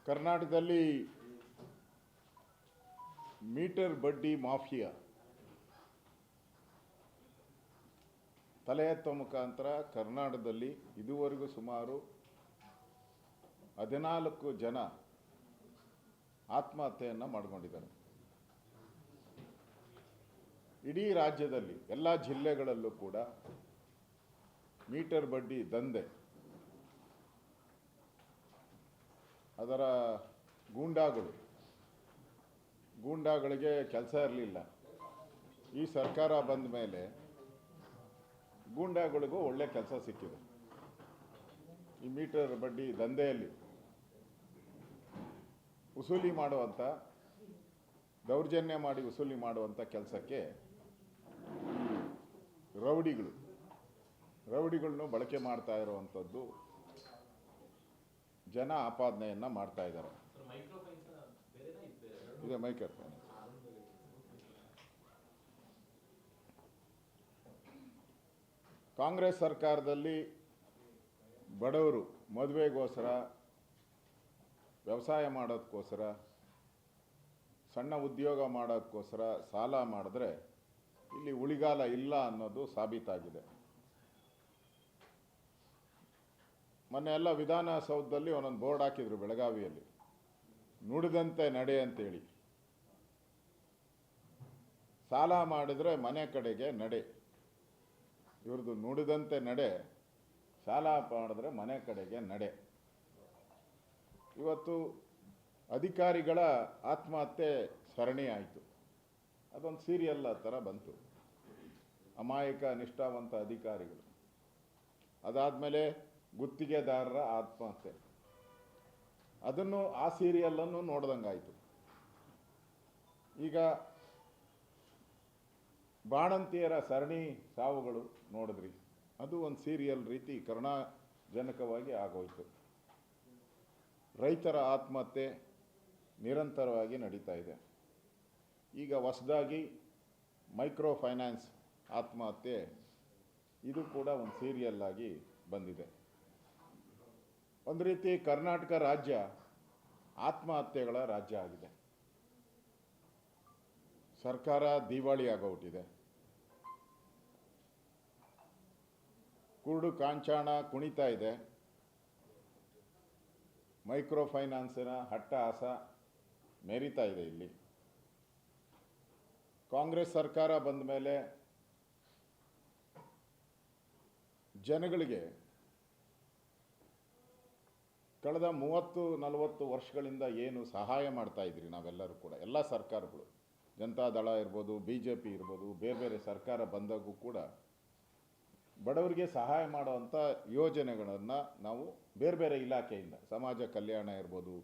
ಕರ್ನಾಟಕದಲ್ಲಿ ಮೀಟರ್ ಬಡ್ಡಿ ಮಾಫಿಯಾ ತಲೆ ಎತ್ತುವ ಮುಖಾಂತರ ಕರ್ನಾಟಕದಲ್ಲಿ ಇದುವರೆಗೂ ಸುಮಾರು 14 ಜನ ಆತ್ಮಹತ್ಯೆಯನ್ನು ಮಾಡಿಕೊಂಡಿದ್ದಾರೆ. ಇಡೀ ರಾಜ್ಯದಲ್ಲಿ ಎಲ್ಲ ಜಿಲ್ಲೆಗಳಲ್ಲೂ ಕೂಡ ಮೀಟರ್ ಬಡ್ಡಿ ದಂಧೆ, ಅದರ ಗೂಂಡಾಗಳಿಗೆ ಕೆಲಸ ಇರಲಿಲ್ಲ. ಈ ಸರ್ಕಾರ ಬಂದ ಮೇಲೆ ಗೂಂಡಾಗಳಿಗೂ ಒಳ್ಳೆ ಕೆಲಸ ಸಿಕ್ಕಿದೆ. ಈ ಮೀಟರ್ ಬಡ್ಡಿ ದಂಧೆಯಲ್ಲಿ ವಸೂಲಿ ಮಾಡುವಂಥ, ದೌರ್ಜನ್ಯ ಮಾಡಿ ವಸೂಲಿ ಮಾಡುವಂಥ ಕೆಲಸಕ್ಕೆ ರೌಡಿಗಳನ್ನು ಬಳಕೆ ಮಾಡ್ತಾ ಇರುವಂಥದ್ದು ಜನ ಆಪಾದನೆಯನ್ನು ಮಾಡ್ತಾ ಇದ್ದಾರೆ. ಇದೆ ಮೈಕ್ರೋ ಫೈನಾನ್ಸ್. ಕಾಂಗ್ರೆಸ್ ಸರ್ಕಾರದಲ್ಲಿ ಬಡವರು ಮದುವೆಗೋಸ್ಕರ, ವ್ಯವಸಾಯ ಮಾಡೋದಕ್ಕೋಸ್ಕರ, ಸಣ್ಣ ಉದ್ಯೋಗ ಮಾಡೋದಕ್ಕೋಸ್ಕರ ಸಾಲ ಮಾಡಿದ್ರೆ ಇಲ್ಲಿ ಉಳಿಗಾಲ ಇಲ್ಲ ಅನ್ನೋದು ಸಾಬೀತಾಗಿದೆ. ಮೊನ್ನೆ ಎಲ್ಲ ವಿಧಾನಸೌಧದಲ್ಲಿ ಒಂದೊಂದು ಬೋರ್ಡ್ ಹಾಕಿದ್ರು ಬೆಳಗಾವಿಯಲ್ಲಿ, ನುಡಿದಂತೆ ನಡೆ ಅಂತೇಳಿ. ಸಾಲ ಮಾಡಿದ್ರೆ ಮನೆ ಕಡೆಗೆ ನಡೆ. ಇವ್ರದ್ದು ನುಡಿದಂತೆ ನಡೆ, ಸಾಲ ಮಾಡಿದ್ರೆ ಮನೆ ಕಡೆಗೆ ನಡೆ. ಇವತ್ತು ಅಧಿಕಾರಿಗಳ ಆತ್ಮಹತ್ಯೆ ಸರಣಿ ಆಯಿತು. ಅದೊಂದು ಸೀರಿಯಲ್ ಥರ ಬಂತು. ಅಮಾಯಕ ನಿಷ್ಠಾವಂತ ಅಧಿಕಾರಿಗಳು. ಅದಾದಮೇಲೆ ಗುತ್ತಿಗೆದಾರರ ಆತ್ಮಹತ್ಯೆ. ಅದನ್ನು ಆ ಸೀರಿಯಲ್ಲನ್ನು ನೋಡ್ದಂಗಾಯಿತು. ಈಗ ಬಾಣಂತಿಯರ ಸರಣಿ ಸಾವುಗಳು ನೋಡಿದ್ರಿ, ಅದು ಒಂದು ಸೀರಿಯಲ್ ರೀತಿ ಕರುಣಾಜನಕವಾಗಿ ಆಗೋಯ್ತು. ರೈತರ ಆತ್ಮಹತ್ಯೆ ನಿರಂತರವಾಗಿ ನಡೀತಾ ಇದೆ. ಈಗ ಹೊಸದಾಗಿ ಮೈಕ್ರೋ ಫೈನಾನ್ಸ್ ಆತ್ಮಹತ್ಯೆ, ಇದು ಕೂಡ ಒಂದು ಸೀರಿಯಲ್ ಆಗಿ ಬಂದಿದೆ. ಒಂದು ರೀತಿ ಕರ್ನಾಟಕ ರಾಜ್ಯ ಆತ್ಮಹತ್ಯೆಗಳ ರಾಜ್ಯ ಆಗಿದೆ. ಸರ್ಕಾರ ದಿವಾಳಿ ಆಗೋಗ್ಬಿಟ್ಟಿದೆ. ಕುರುಡು ಕಾಂಚಾಣ ಕುಣಿತಾ ಇದೆ. ಮೈಕ್ರೋ ಫೈನಾನ್ಸಿನ ಹಟ್ಟಹಾಸ ಮೆರಿತಾ ಇದೆ. ಇಲ್ಲಿ ಕಾಂಗ್ರೆಸ್ ಸರ್ಕಾರ ಬಂದ ಮೇಲೆ ಜನಗಳಿಗೆ ಕಳೆದ 30-40 ವರ್ಷಗಳಿಂದ ಏನು ಸಹಾಯ ಮಾಡ್ತಾ ಇದ್ರಿ ನಾವೆಲ್ಲರೂ ಕೂಡ, ಎಲ್ಲ ಸರ್ಕಾರಗಳು, ಜನತಾದಳ ಇರ್ಬೋದು, BJP ಇರ್ಬೋದು, ಬೇರೆ ಬೇರೆ ಸರ್ಕಾರ ಬಂದಾಗೂ ಕೂಡ ಬಡವರಿಗೆ ಸಹಾಯ ಮಾಡುವಂಥ ಯೋಜನೆಗಳನ್ನು ನಾವು ಬೇರೆ ಬೇರೆ ಇಲಾಖೆಯಿಂದ, ಸಮಾಜ ಕಲ್ಯಾಣ ಇರ್ಬೋದು,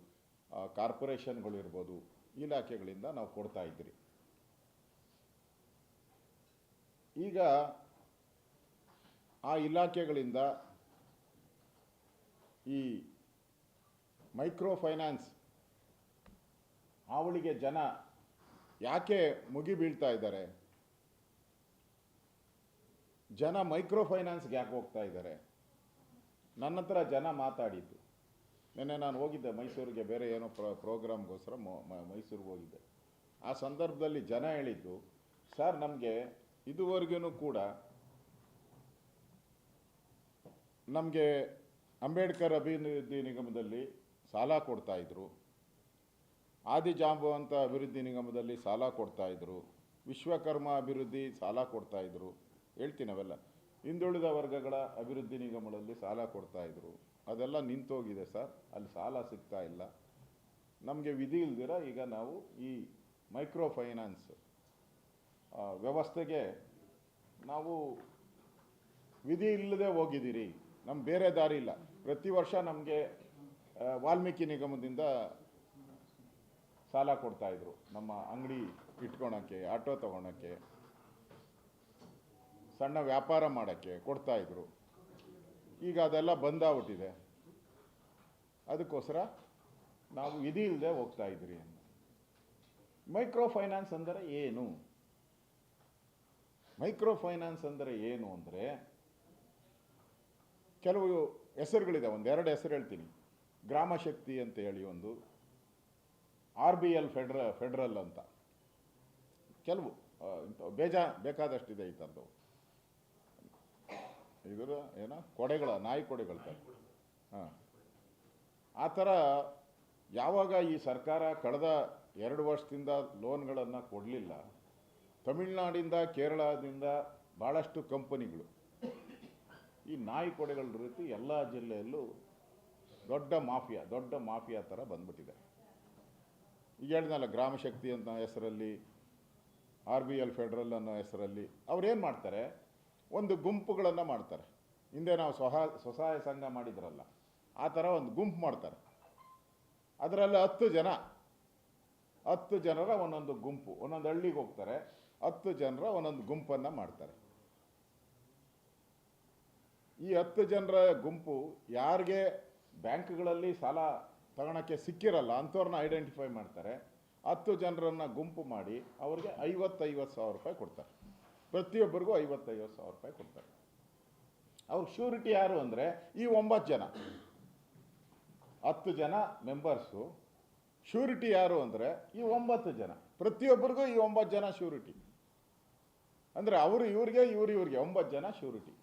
ಕಾರ್ಪೊರೇಷನ್ಗಳು ಇರ್ಬೋದು, ಇಲಾಖೆಗಳಿಂದ ನಾವು ಕೊಡ್ತಾ ಇದ್ರಿ. ಈಗ ಆ ಇಲಾಖೆಗಳಿಂದ ಈ ಮೈಕ್ರೋ ಫೈನಾನ್ಸ್ ಅವಳಿಗೆ ಜನ ಯಾಕೆ ಮುಗಿ ಬೀಳ್ತಾ ಇದ್ದಾರೆ? ಜನ ಮೈಕ್ರೋ ಫೈನಾನ್ಸ್ಗೆ ಯಾಕೆ ಹೋಗ್ತಾ ಇದ್ದಾರೆ? ನನ್ನ ಹತ್ರ ಜನ ಮಾತಾಡಿದ್ದು. ನಿನ್ನೆ ನಾನು ಹೋಗಿದ್ದೆ ಮೈಸೂರಿಗೆ, ಬೇರೆ ಏನೋ ಪ್ರೋಗ್ರಾಮ್ಗೋಸ್ಕರ ಮೈಸೂರಿಗೆ ಹೋಗಿದ್ದೆ. ಆ ಸಂದರ್ಭದಲ್ಲಿ ಜನ ಹೇಳಿದ್ದು, ಸರ್ ನಮಗೆ ಇದುವರೆಗೂ ಕೂಡ ನಮಗೆ ಅಂಬೇಡ್ಕರ್ ಅಭಿವೃದ್ಧಿ ನಿಗಮದಲ್ಲಿ ಸಾಲ ಕೊಡ್ತಾಯಿದ್ರು, ಆದಿಜಾಂಬವಂತ ಅಭಿವೃದ್ಧಿ ನಿಗಮದಲ್ಲಿ ಸಾಲ ಕೊಡ್ತಾಯಿದ್ರು, ವಿಶ್ವಕರ್ಮ ಅಭಿವೃದ್ಧಿ ಸಾಲ ಕೊಡ್ತಾಯಿದ್ರು, ಹೇಳ್ತೀನಿ ಅವೆಲ್ಲ, ಹಿಂದುಳಿದ ವರ್ಗಗಳ ಅಭಿವೃದ್ಧಿ ನಿಗಮಗಳಲ್ಲಿ ಸಾಲ ಕೊಡ್ತಾಯಿದ್ರು. ಅದೆಲ್ಲ ನಿಂತೋಗಿದೆ ಸರ್, ಅಲ್ಲಿ ಸಾಲ ಸಿಗ್ತಾ ಇಲ್ಲ. ನಮಗೆ ವಿಧಿ ಇಲ್ದಿರ ಈಗ ನಾವು ಈ ಮೈಕ್ರೋ ಫೈನಾನ್ಸ್ ವ್ಯವಸ್ಥೆಗೆ ನಾವು ವಿಧಿ ಇಲ್ಲದೆ ಹೋಗಿದ್ದೀರಿ, ನಮ್ಗೆ ಬೇರೆ ದಾರಿ ಇಲ್ಲ. ಪ್ರತಿ ವರ್ಷ ನಮಗೆ ವಾಲ್ಮೀಕಿ ನಿಗಮದಿಂದ ಸಾಲ ಕೊಡ್ತಾಯಿದ್ರು, ನಮ್ಮ ಅಂಗಡಿ ಇಟ್ಕೊಳಕ್ಕೆ, ಆಟೋ ತೊಗೊಳಕ್ಕೆ, ಸಣ್ಣ ವ್ಯಾಪಾರ ಮಾಡೋಕ್ಕೆ ಕೊಡ್ತಾಯಿದ್ರು. ಈಗ ಅದೆಲ್ಲ ಬಂದಾಗ್ಬಿಟ್ಟಿದೆ. ಅದಕ್ಕೋಸ್ಕರ ನಾವು ವಿಧಿ ಇಲ್ಲದೆ ಹೋಗ್ತಾ ಇದ್ರಿ. ಮೈಕ್ರೋ ಫೈನಾನ್ಸ್ ಅಂದರೆ ಏನು? ಮೈಕ್ರೋ ಫೈನಾನ್ಸ್ ಅಂದರೆ ಏನು ಅಂದರೆ ಕೆಲವು ಹೆಸರುಗಳಿದೆ, ಒಂದೆರಡು ಹೆಸರು ಹೇಳ್ತೀನಿ. ಗ್ರಾಮಶಕ್ತಿ ಅಂತ ಹೇಳಿ ಒಂದು RBL ಫೆಡ್ರಲ್ ಅಂತ ಕೆಲವು ಬೇಕಾದಷ್ಟಿದೆ ಈ ಥರದ್ದು. ಇದರ ಏನೋ ನಾಯಿ ಕೊಡೆಗಳ ಥರ. ಹಾಂ, ಆ ಥರ ಯಾವಾಗ ಈ ಸರ್ಕಾರ ಕಳೆದ 2 ವರ್ಷದಿಂದ ಲೋನ್ಗಳನ್ನು ಕೊಡಲಿಲ್ಲ, ತಮಿಳ್ನಾಡಿಂದ ಕೇರಳದಿಂದ ಭಾಳಷ್ಟು ಕಂಪನಿಗಳು ಈ ನಾಯಿ ಕೊಡೆಗಳ ರೀತಿ ಎಲ್ಲ ಜಿಲ್ಲೆಯಲ್ಲೂ ದೊಡ್ಡ ಮಾಫಿಯಾ ಥರ ಬಂದ್ಬಿಟ್ಟಿದೆ. ಈಗ ಹೇಳಿದ್ನಲ್ಲ, ಗ್ರಾಮಶಕ್ತಿ ಅಂತ ಹೆಸರಲ್ಲಿ, RBL ಫೆಡ್ರಲ್ ಅನ್ನೋ ಹೆಸರಲ್ಲಿ ಅವ್ರೇನು ಮಾಡ್ತಾರೆ, ಒಂದು ಗುಂಪುಗಳನ್ನು ಮಾಡ್ತಾರೆ. ಹಿಂದೆ ನಾವು ಸ್ವಸಹಾಯ ಸಂಘ ಮಾಡಿದ್ರಲ್ಲ, ಆ ಥರ ಒಂದು ಗುಂಪು ಮಾಡ್ತಾರೆ. ಅದರಲ್ಲಿ 10 ಜನರ ಒಂದೊಂದು ಗುಂಪು, ಒಂದೊಂದು ಹಳ್ಳಿಗೆ ಹೋಗ್ತಾರೆ, 10 ಜನರ ಒಂದೊಂದು ಗುಂಪನ್ನು ಮಾಡ್ತಾರೆ. ಈ 10 ಜನರ ಗುಂಪು ಯಾರಿಗೆ ಬ್ಯಾಂಕ್ಗಳಲ್ಲಿ ಸಾಲ ತಗೊಳಕ್ಕೆ ಸಿಕ್ಕಿರಲ್ಲ ಅಂಥವ್ರನ್ನ ಐಡೆಂಟಿಫೈ ಮಾಡ್ತಾರೆ. 10 ಜನರನ್ನು ಗುಂಪು ಮಾಡಿ ಅವ್ರಿಗೆ 50,000 ರೂಪಾಯಿ ಕೊಡ್ತಾರೆ. ಪ್ರತಿಯೊಬ್ಬರಿಗೂ 50,000 ರೂಪಾಯಿ ಕೊಡ್ತಾರೆ. ಅವ್ರ ಶ್ಯೂರಿಟಿ ಯಾರು ಅಂದರೆ ಈ 9 ಜನ, 10 ಜನ ಮೆಂಬರ್ಸು. ಶ್ಯೂರಿಟಿ ಯಾರು ಅಂದರೆ ಈ 9 ಜನ, ಪ್ರತಿಯೊಬ್ಬರಿಗೂ ಈ 9 ಜನ ಶ್ಯೂರಿಟಿ. ಅಂದರೆ ಇವ್ರಿಗೆ 9 ಜನ ಶ್ಯೂರಿಟಿ.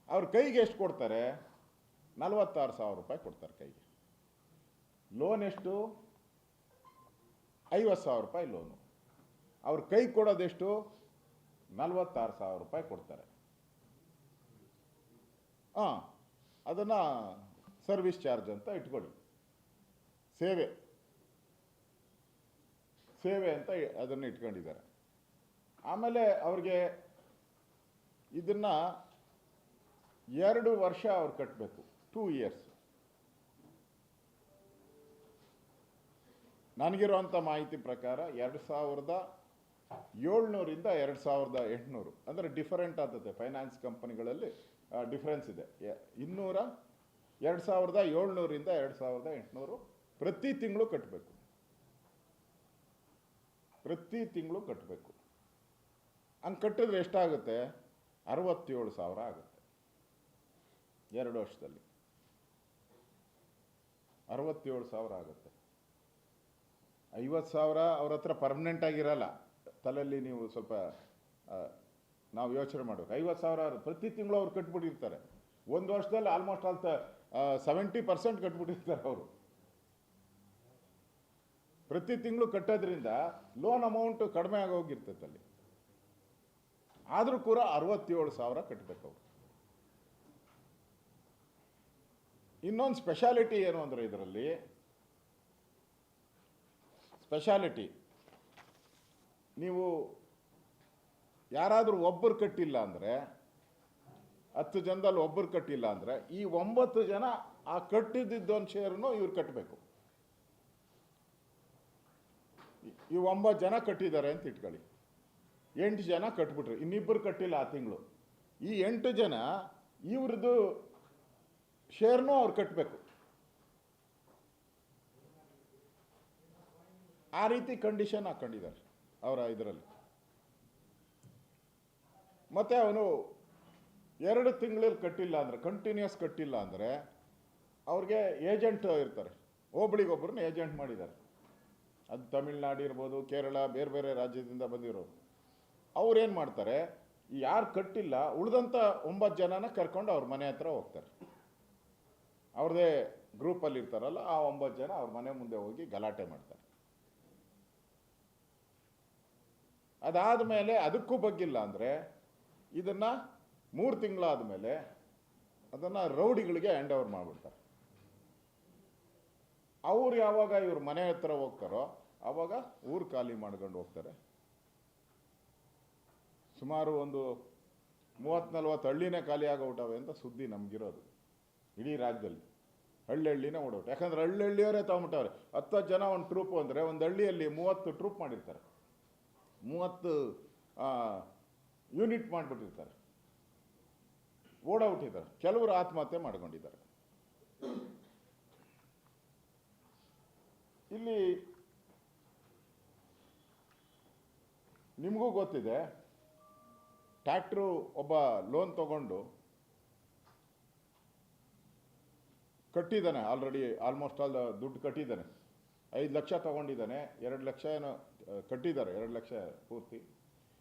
ಅವ್ರ ಕೈಗೆ ಎಷ್ಟು ಕೊಡ್ತಾರೆ? 46,000 ರೂಪಾಯಿ ಕೊಡ್ತಾರೆ ಕೈಗೆ. ಲೋನ್ ಎಷ್ಟು? 50,000 ರೂಪಾಯಿ ಲೋನು. ಅವ್ರ ಕೈ ಕೊಡೋದೆಷ್ಟು? 46,000 ರೂಪಾಯಿ ಕೊಡ್ತಾರೆ. ಅದನ್ನು ಸರ್ವಿಸ್ ಚಾರ್ಜ್ ಅಂತ ಇಟ್ಕೊಳ್ಳಿ, ಸೇವೆ ಅಂತ ಅದನ್ನು ಇಟ್ಕೊಂಡಿದ್ದಾರೆ. ಆಮೇಲೆ ಅವ್ರಿಗೆ ಇದನ್ನು 2 ವರ್ಷ ಅವ್ರು ಕಟ್ಟಬೇಕು, 2 years. ನನಗಿರುವಂಥ ಮಾಹಿತಿ ಪ್ರಕಾರ 2,700ರಿಂದ 2,800, ಅಂದರೆ ಡಿಫರೆಂಟ್ ಆಗ್ತದೆ. ಫೈನಾನ್ಸ್ ಕಂಪನಿಗಳಲ್ಲಿ ಡಿಫ್ರೆನ್ಸ್ ಇದೆ. 2,700ರಿಂದ 2,800 ಪ್ರತಿ ತಿಂಗಳು ಕಟ್ಟಬೇಕು. ಹಂಗೆ ಕಟ್ಟಿದ್ರೆ ಎಷ್ಟಾಗುತ್ತೆ? 67,000 ಆಗುತ್ತೆ 2 ವರ್ಷದಲ್ಲಿ. 67,000 ಆಗುತ್ತೆ. 50,000 ಅವ್ರ ಹತ್ರ ಪರ್ಮನೆಂಟ್ ಆಗಿರಲ್ಲ. ತಲೆಯಲ್ಲಿ ನೀವು ಸ್ವಲ್ಪ ನಾವು ಯೋಚನೆ ಮಾಡಬೇಕು. 50,000 ಪ್ರತಿ ತಿಂಗಳು ಅವ್ರು ಕಟ್ಬಿಟ್ಟಿರ್ತಾರೆ. 1 ವರ್ಷದಲ್ಲಿ ಆಲ್ಮೋಸ್ಟ್ 70% ಕಟ್ಬಿಟ್ಟಿರ್ತಾರೆ ಅವರು. ಪ್ರತಿ ತಿಂಗಳು ಕಟ್ಟೋದ್ರಿಂದ ಲೋನ್ ಅಮೌಂಟ್ ಕಡಿಮೆ ಆಗೋಗಿರ್ತೈತೆ ಅಲ್ಲಿ. ಆದರೂ ಕೂಡ 67,000 ಕಟ್ಟಬೇಕು ಅವರು. ಇನ್ನೊಂದು ಸ್ಪೆಷಾಲಿಟಿ ಏನು ಅಂದರೆ, ಇದರಲ್ಲಿ ನೀವು ಯಾರಾದರೂ ಒಬ್ಬರು ಕಟ್ಟಿಲ್ಲ ಅಂದರೆ, 10 ಜನದಲ್ಲಿ ಒಬ್ಬರು ಕಟ್ಟಿಲ್ಲ ಅಂದರೆ, ಈ 9 ಜನ ಆ ಕಟ್ಟಿದ್ದೊಂದು ಶೇರನ್ನು ಇವ್ರು ಕಟ್ಟಬೇಕು. ಈ 9 ಜನ ಕಟ್ಟಿದ್ದಾರೆ ಅಂತ ಇಟ್ಕೊಳ್ಳಿ, 8 ಜನ ಕಟ್ಬಿಟ್ರು, ಇನ್ನಿಬ್ಬರು ಕಟ್ಟಿಲ್ಲ ಆ ತಿಂಗಳು. ಈ 8 ಜನ ಇವ್ರದ್ದು ಶೇರ್ನೂ ಅವ್ರು ಕಟ್ಟಬೇಕು. ಆ ರೀತಿ ಕಂಡೀಷನ್ ಹಾಕ್ಕೊಂಡಿದ್ದಾರೆ ಅವರ ಇದರಲ್ಲಿ. ಮತ್ತು ಅವನು 2 ತಿಂಗಳಲ್ಲಿ ಕಟ್ಟಿಲ್ಲ ಅಂದರೆ, ಕಂಟಿನ್ಯೂಸ್ ಕಟ್ಟಿಲ್ಲ ಅಂದರೆ, ಅವ್ರಿಗೆ ಏಜೆಂಟ್ ಇರ್ತಾರೆ. ಒಬ್ಬರಿಗೊಬ್ಬರನ್ನ ಏಜೆಂಟ್ ಮಾಡಿದ್ದಾರೆ. ಅದು ತಮಿಳ್ನಾಡು ಇರ್ಬೋದು, ಕೇರಳ, ಬೇರೆ ಬೇರೆ ರಾಜ್ಯದಿಂದ ಬಂದಿರೋರು. ಅವ್ರೇನು ಮಾಡ್ತಾರೆ, ಯಾರು ಕಟ್ಟಿಲ್ಲ ಉಳಿದಂಥ 9 ಜನನ ಕರ್ಕೊಂಡು ಅವ್ರ ಮನೆ ಹತ್ರ ಹೋಗ್ತಾರೆ. ಅವ್ರದ್ದೇ ಗ್ರೂಪಲ್ಲಿ ಇರ್ತಾರಲ್ಲ, ಆ 9 ಜನ ಅವ್ರ ಮನೆ ಮುಂದೆ ಹೋಗಿ ಗಲಾಟೆ ಮಾಡ್ತಾರೆ. ಅದಾದ ಮೇಲೆ ಅದಕ್ಕೂ ಬಗ್ಗಿಲ್ಲ ಅಂದರೆ, ಇದನ್ನು 3 ತಿಂಗಳಾದ ಮೇಲೆ ಅದನ್ನು ರೌಡಿಗಳಿಗೆ ಹ್ಯಾಂಡ್ ಓವರ್ ಮಾಡಿಬಿಡ್ತಾರೆ. ಅವ್ರು ಯಾವಾಗ ಇವ್ರ ಮನೆ ಹತ್ರ ಹೋಗ್ತಾರೋ ಆವಾಗ ಊರು ಖಾಲಿ ಮಾಡ್ಕೊಂಡು ಹೋಗ್ತಾರೆ. ಸುಮಾರು ಒಂದು 30-40 ಹಳ್ಳಿನೇ ಖಾಲಿ ಆಗೋಗ್ಬಿಟ್ಟವೆ ಅಂತ ಸುದ್ದಿ ನಮಗಿರೋದು ಇಡೀ ರಾಜ್ಯದಲ್ಲಿ. ಹಳ್ಳಿನೇ ಓಡೋಟು. ಯಾಕಂದ್ರೆ ಹಳ್ಳಿಯವರೇ ತಗೊಂಬಿಟ್ಟವ್ರೆ. 10 ಜನ ಒಂದು ಟ್ರೂಪು ಅಂದರೆ, ಒಂದು ಹಳ್ಳಿಯಲ್ಲಿ 30 ಟ್ರೂಪ್ ಮಾಡಿರ್ತಾರೆ, 30 ಯೂನಿಟ್ ಮಾಡಿಬಿಟ್ಟಿರ್ತಾರೆ. ಓಡೋಗ್ಬಿಟ್ಟಿದ್ದಾರೆ. ಕೆಲವರು ಆತ್ಮಹತ್ಯೆ ಮಾಡ್ಕೊಂಡಿದ್ದಾರೆ. ಇಲ್ಲಿ ನಿಮಗೂ ಗೊತ್ತಿದೆ, ಟ್ಯಾಕ್ಟ್ರು ಒಬ್ಬ ಲೋನ್ ತಗೊಂಡು ಕಟ್ಟಿದ್ದಾನೆ ಆಲ್ರೆಡಿ, ಆಲ್ಮೋಸ್ಟ್ ಆಲ್ ದುಡ್ಡು ಕಟ್ಟಿದ್ದಾನೆ. 5 ಲಕ್ಷ ತೊಗೊಂಡಿದ್ದಾನೆ, 2 ಲಕ್ಷ ಏನೋ ಕಟ್ಟಿದ್ದಾರೆ, 2 ಲಕ್ಷ ಪೂರ್ತಿ.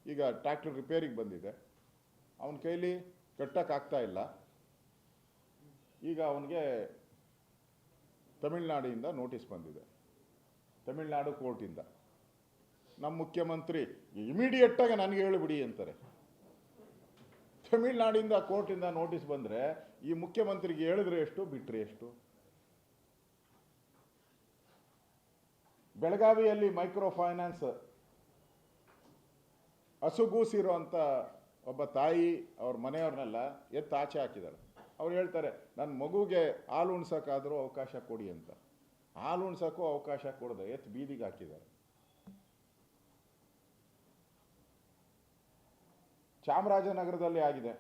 ಈಗ ಟ್ರ್ಯಾಕ್ಟರ್ ರಿಪೇರಿಗೆ ಬಂದಿದೆ, ಅವನ ಕೈಲಿ ಕಟ್ಟೋಕ್ಕಾಗ್ತಾ ಇಲ್ಲ. ಈಗ ಅವನಿಗೆ ತಮಿಳ್ನಾಡಿಂದ ನೋಟಿಸ್ ಬಂದಿದೆ, ತಮಿಳ್ನಾಡು ಕೋರ್ಟಿಂದ. ನಮ್ಮ ಮುಖ್ಯಮಂತ್ರಿ ಇಮಿಡಿಯೇಟಾಗಿ ನನಗೆ ಹೇಳಿಬಿಡಿ ಅಂತಾರೆ. ತಮಿಳ್ನಾಡಿಂದ ಕೋರ್ಟಿಂದ ನೋಟಿಸ್ ಬಂದರೆ ಈ ಮುಖ್ಯಮಂತ್ರಿಗೆ ಹೇಳಿದ್ರೆ ಎಷ್ಟು, ಬಿಟ್ಟರೆ ಎಷ್ಟು? ಬೆಳಗಾವಿಯಲ್ಲಿ ಮೈಕ್ರೋ ಫೈನಾನ್ಸ್ ಹಸುಗೂಸಿರುವಂಥ ಒಬ್ಬ ತಾಯಿ ಅವ್ರ ಮನೆಯವ್ರನ್ನೆಲ್ಲ ಎತ್ತು ಆಚೆ ಹಾಕಿದ್ದಾರೆ. ಅವ್ರು ಹೇಳ್ತಾರೆ, ನನ್ನ ಮಗುಗೆ ಹಾಲು ಉಣ್ಸೋಕ್ಕಾದರೂ ಅವಕಾಶ ಕೊಡಿ ಅಂತ. ಹಾಲು ಉಣ್ಸೋಕ್ಕೂ ಅವಕಾಶ ಕೊಡದೆ ಎತ್ತು ಬೀದಿಗೆ ಹಾಕಿದ್ದಾರೆ. ಚಾಮರಾಜನಗರದಲ್ಲಿ ಆಗಿದೆ,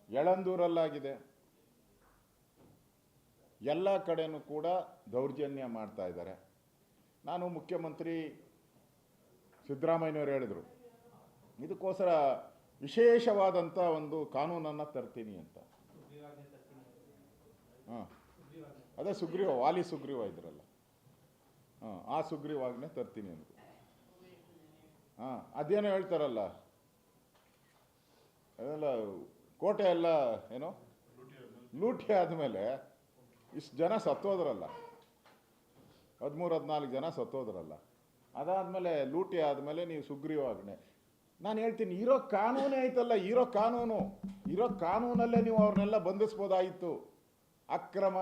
ಯಳಂದೂರಲ್ಲಾಗಿದೆ, ಎಲ್ಲ ಕಡೆನೂ ಕೂಡ ದೌರ್ಜನ್ಯ ಮಾಡ್ತಾ ಇದ್ದಾರೆ. ನಾನು ಮುಖ್ಯಮಂತ್ರಿ ಸಿದ್ದರಾಮಯ್ಯನವರು ಹೇಳಿದರು, ಇದಕ್ಕೋಸ್ಕರ ವಿಶೇಷವಾದಂಥ ಒಂದು ಕಾನೂನನ್ನು ತರ್ತೀನಿ ಅಂತ. ಹಾಂ, ಅದೇ ಸುಗ್ರೀವ, ವಾಲಿ ಸುಗ್ರೀವ ಇದ್ರಲ್ಲ, ಹಾಂ, ಆ ಸುಗ್ರೀವಾಜ್ಞೆ ತರ್ತೀನಿ ಅಂತ. ಹಾಂ, ಅದೇನೋ ಹೇಳ್ತಾರಲ್ಲ, ಅದೆಲ್ಲ ಕೋಟೆ ಎಲ್ಲ ಏನೋ ಲೂಟಿ ಆದಮೇಲೆ ಇಷ್ಟು ಜನ ಸತ್ತೋದ್ರಲ್ಲ, 13-14 ಜನ ಸತ್ತೋದ್ರಲ್ಲ, ಅದಾದಮೇಲೆ ಲೂಟಿ ಆದಮೇಲೆ ನೀವು ಸುಗ್ರೀವಾಜ್ಞೆ. ನಾನು ಹೇಳ್ತೀನಿ, ಇರೋ ಕಾನೂನೇ ಐತಲ್ಲ, ಇರೋ ಕಾನೂನಲ್ಲೇ ನೀವು ಅವ್ರನ್ನೆಲ್ಲ ಬಂಧಿಸ್ಬೋದಾಯಿತು. ಅಕ್ರಮ,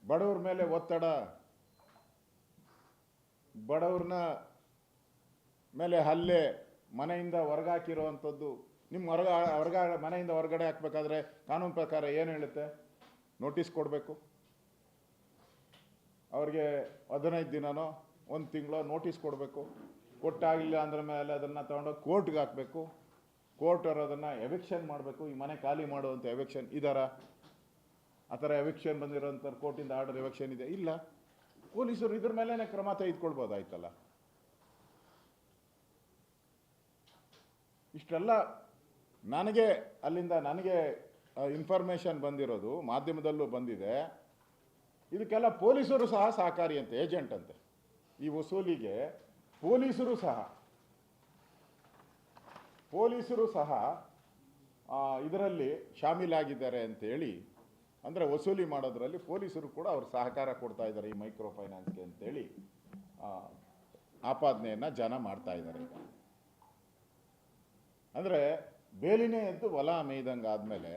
ಬಡವ್ರ ಮೇಲೆ ಒತ್ತಡ, ಬಡವ್ರನ್ನ ಮೇಲೆ ಹಲ್ಲೆ, ಮನೆಯಿಂದ ಹೊರಗಾಕಿರೋವಂಥದ್ದು. ನಿಮ್ಮ ಮನೆಯಿಂದ ಹೊರಗಡೆ ಹಾಕಬೇಕಾದ್ರೆ ಕಾನೂನು ಪ್ರಕಾರ ಏನು ಹೇಳುತ್ತೆ? ನೋಟಿಸ್ ಕೊಡಬೇಕು. ಅವ್ರಿಗೆ 15 ದಿನನೋ 1 ತಿಂಗಳೋ ನೋಟಿಸ್ ಕೊಡಬೇಕು. ಕೊಟ್ಟಾಗಿಲ್ಲ ಅಂದ್ರೆ ಮೇಲೆ ಅದನ್ನು ತೊಗೊಂಡೋಗಿ ಕೋರ್ಟ್ಗೆ ಹಾಕಬೇಕು. ಕೋರ್ಟ್ ಅವರು ಅದನ್ನು ಎವಿಕ್ಷನ್ ಮಾಡಬೇಕು. ಈ ಮನೆ ಖಾಲಿ ಮಾಡುವಂಥ ಎವಿಕ್ಷನ್ ಇದಾರ? ಆ ಥರ ಎವಿಕ್ಷನ್ ಬಂದಿರೋಂಥ ಕೋರ್ಟಿಂದ ಆರ್ಡರ್ ಎವಿಕ್ಷನ್ ಇದೆ? ಇಲ್ಲ. ಪೊಲೀಸರು ಇದ್ರ ಮೇಲೇ ಕ್ರಮ ತೆಗೆದುಕೊಳ್ಬೋದಾಯ್ತಲ್ಲ. ಇಷ್ಟೆಲ್ಲ ನನಗೆ ಇನ್ಫಾರ್ಮೇಷನ್ ಬಂದಿರೋದು, ಮಾಧ್ಯಮದಲ್ಲೂ ಬಂದಿದೆ. ಇದಕ್ಕೆಲ್ಲ ಪೊಲೀಸರು ಸಹ ಸಹಕಾರಿ ಅಂತೆ, ಏಜೆಂಟ್ ಅಂತೆ. ಈ ವಸೂಲಿಗೆ ಪೊಲೀಸರು ಸಹ ಇದರಲ್ಲಿ ಶಾಮೀಲಾಗಿದ್ದಾರೆ ಅಂತೇಳಿ, ಅಂದರೆ ವಸೂಲಿ ಮಾಡೋದ್ರಲ್ಲಿ ಪೊಲೀಸರು ಕೂಡ ಅವರು ಸಹಕಾರ ಕೊಡ್ತಾ ಇದ್ದಾರೆ ಈ ಮೈಕ್ರೋ ಫೈನಾನ್ಸ್ಗೆ ಅಂತೇಳಿ ಆಪಾದನೆಯನ್ನು ಜನ ಮಾಡ್ತಾ ಇದ್ದಾರೆ. ಈಗ ಅಂದರೆ ಬೇಲಿನೇ ಎದ್ದು ಹೊಲ ಮೇಯ್ದಂಗೆ ಆದಮೇಲೆ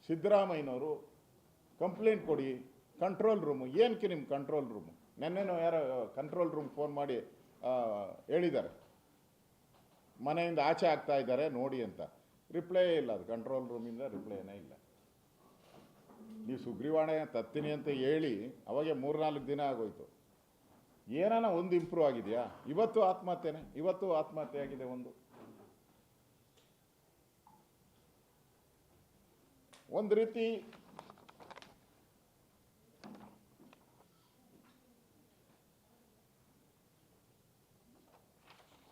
ಸಿದ್ದರಾಮಯ್ಯನವರು ಕಂಪ್ಲೇಂಟ್ ಕೊಡಿ, ಕಂಟ್ರೋಲ್ ರೂಮು. ಏನಕ್ಕೆ ನಿಮ್ಮ ಕಂಟ್ರೋಲ್ ರೂಮು? ನೆನ್ನೆನೋ ಯಾರೋ ಕಂಟ್ರೋಲ್ ರೂಮ್ ಫೋನ್ ಮಾಡಿ ಹೇಳಿದ್ದಾರೆ, ಮನೆಯಿಂದ ಆಚೆ ಆಗ್ತಾ ಇದ್ದಾರೆ ನೋಡಿ ಅಂತ. ರಿಪ್ಲೈ ಇಲ್ಲ, ಅದು ಕಂಟ್ರೋಲ್ ರೂಮಿಂದ ರಿಪ್ಲೈನೇ ಇಲ್ಲ. ನೀವು ಸುಗ್ರೀವಾಣೆ ತತ್ತೀನಿ ಅಂತ ಹೇಳಿ ಅವಾಗೆ 3-4 ದಿನ ಆಗೋಯ್ತು. ಏನಾನ ಒಂದು ಇಂಪ್ರೂವ್ ಆಗಿದೆಯಾ? ಇವತ್ತು ಆತ್ಮಹತ್ಯೆ ಆಗಿದೆ ಒಂದು ರೀತಿ.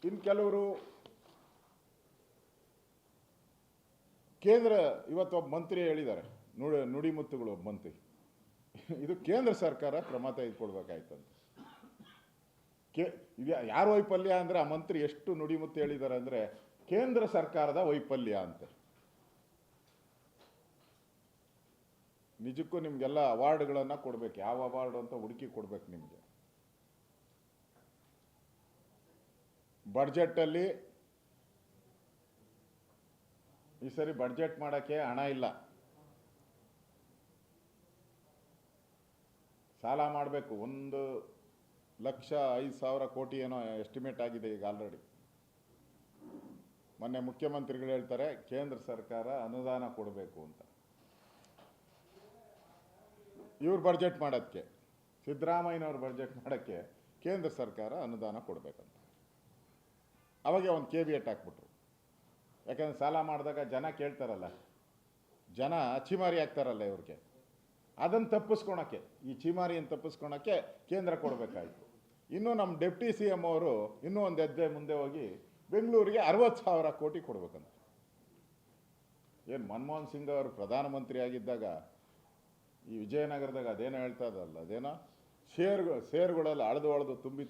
ಇನ್ನು ಕೆಲವರು ಕೇಂದ್ರ, ಇವತ್ತು ಒಬ್ಬ ಮಂತ್ರಿ ಹೇಳಿದ್ದಾರೆ, ನುಡಿಮುತ್ತುಗಳು ಒಬ್ಬ ಮಂತ್ರಿ, ಇದು ಕೇಂದ್ರ ಸರ್ಕಾರ ಕ್ರಮ ತೆಗೆದುಕೊಳ್ಬೇಕಾಯ್ತಂತ. ಇದು ಯಾರ ವೈಫಲ್ಯ ಅಂದರೆ, ಆ ಮಂತ್ರಿ ಎಷ್ಟು ನುಡಿಮುತ್ತು ಹೇಳಿದ್ದಾರೆ ಅಂದರೆ ಕೇಂದ್ರ ಸರ್ಕಾರದ ವೈಫಲ್ಯ ಅಂತೆ. ನಿಜಕ್ಕೂ ನಿಮಗೆಲ್ಲ ಅವಾರ್ಡ್ಗಳನ್ನು ಕೊಡಬೇಕು. ಯಾವ ಅವಾರ್ಡ್ ಅಂತ ಹುಡುಕಿ ಕೊಡಬೇಕು ನಿಮಗೆ. ಬಡ್ಜೆಟ್ಟಲ್ಲಿ ಈ ಸರಿ ಬಡ್ಜೆಟ್ ಮಾಡೋಕ್ಕೆ ಹಣ ಇಲ್ಲ. ಸಾಲ ಮಾಡಬೇಕು. 1,05,000 ಕೋಟಿ ಏನೋ ಎಸ್ಟಿಮೇಟ್ ಆಗಿದೆ ಈಗ ಆಲ್ರೆಡಿ. ಮೊನ್ನೆ ಮುಖ್ಯಮಂತ್ರಿಗಳು ಹೇಳ್ತಾರೆ ಕೇಂದ್ರ ಸರ್ಕಾರ ಅನುದಾನ ಕೊಡಬೇಕು ಅಂತ. ಇವ್ರು ಬಡ್ಜೆಟ್ ಮಾಡೋಕ್ಕೆ, ಸಿದ್ದರಾಮಯ್ಯನವ್ರು ಬಡ್ಜೆಟ್ ಮಾಡೋಕ್ಕೆ ಕೇಂದ್ರ ಸರ್ಕಾರ ಅನುದಾನ ಕೊಡಬೇಕಂತ. ಅವಾಗೆ ಒಂದು ಕೇವಿಯಟ್ ಹಾಕ್ಬಿಟ್ರು. ಯಾಕಂದರೆ ಸಾಲ ಮಾಡಿದಾಗ ಜನ ಕೇಳ್ತಾರಲ್ಲ, ಜನ ಚಿಮಾರಿ ಆಗ್ತಾರಲ್ಲ ಇವ್ರಿಗೆ, ಅದನ್ನು ತಪ್ಪಿಸ್ಕೊಳಕ್ಕೆ, ಈ ಚಿಮಾರಿಯನ್ನು ತಪ್ಪಿಸ್ಕೊಳಕ್ಕೆ ಕೇಂದ್ರ ಕೊಡಬೇಕಾಯಿತು. ಇನ್ನೂ ನಮ್ಮ ಡೆಪ್ಟಿ CM ಅವರು ಇನ್ನೂ ಒಂದು ಹೆಜ್ಜೆ ಮುಂದೆ ಹೋಗಿ ಬೆಂಗಳೂರಿಗೆ 60,000 ಕೋಟಿ ಕೊಡಬೇಕಂತ. ಏನು ಮನಮೋಹನ್ ಸಿಂಗ್ ಅವರು ಪ್ರಧಾನಮಂತ್ರಿ ಆಗಿದ್ದಾಗ ಈ ವಿಜಯನಗರದಾಗ ಅದೇನೋ ಹೇಳ್ತಾ ಇದ್ರಲ್ಲ, ಅದೇನೋ ಶೇರುಗಳೆಲ್ಲ ಅಳೆದು ತುಂಬಿ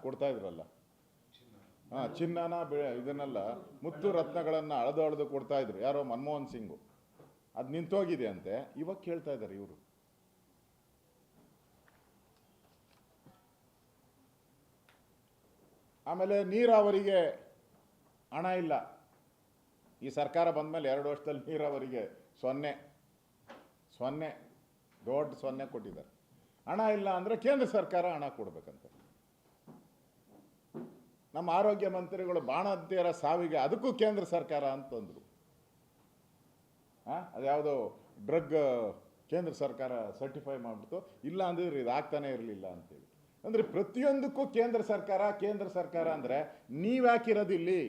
ಕೊಡ್ತಾ ಇದ್ರಲ್ಲ, ಚಿನ್ನನ ಇದನ್ನೆಲ್ಲ ಮುತ್ತು ರತ್ನಗಳನ್ನು ಅಳೆದು ಕೊಡ್ತಾ ಇದ್ರು ಯಾರೋ ಮನಮೋಹನ್ ಸಿಂಗು. ಅದು ನಿಂತೋಗಿದೆ ಅಂತೆ, ಇವಾಗ ಕೇಳ್ತಾ ಇದ್ದಾರೆ ಇವರು. ಆಮೇಲೆ ನೀರಾವರಿಗೆ ಹಣ ಇಲ್ಲ. ಈ ಸರ್ಕಾರ ಬಂದ ಮೇಲೆ 2 ವರ್ಷದಲ್ಲಿ ನೀರಾವರಿಗೆ ಸೊನ್ನೆ ದೊಡ್ಡ ಸೊನ್ನೆ ಕೊಟ್ಟಿದ್ದಾರೆ. ಹಣ ಇಲ್ಲ ಅಂದರೆ ಕೇಂದ್ರ ಸರ್ಕಾರ ಹಣ ಕೊಡಬೇಕಂತೆ. ನಮ್ಮ ಆರೋಗ್ಯ ಮಂತ್ರಿಗಳು ಬಾಣಂತಿಯರ ಸಾವಿಗೆ ಅದಕ್ಕೂ ಕೇಂದ್ರ ಸರ್ಕಾರ ಅಂತಂದರು. ಅದ್ಯಾವುದೋ ಡ್ರಗ್ ಕೇಂದ್ರ ಸರ್ಕಾರ ಸರ್ಟಿಫೈ ಮಾಡಿಬಿಟ್ಟು, ಇಲ್ಲ ಅಂದ್ರೆ ಇದು ಆಗ್ತಾನೆ ಇರಲಿಲ್ಲ ಅಂತೇಳಿ. ಅಂದರೆ ಪ್ರತಿಯೊಂದಕ್ಕೂ ಕೇಂದ್ರ ಸರ್ಕಾರ ಅಂದರೆ ನೀವ್ಯಾಕಿರೋದಿಲ್ಲಿ?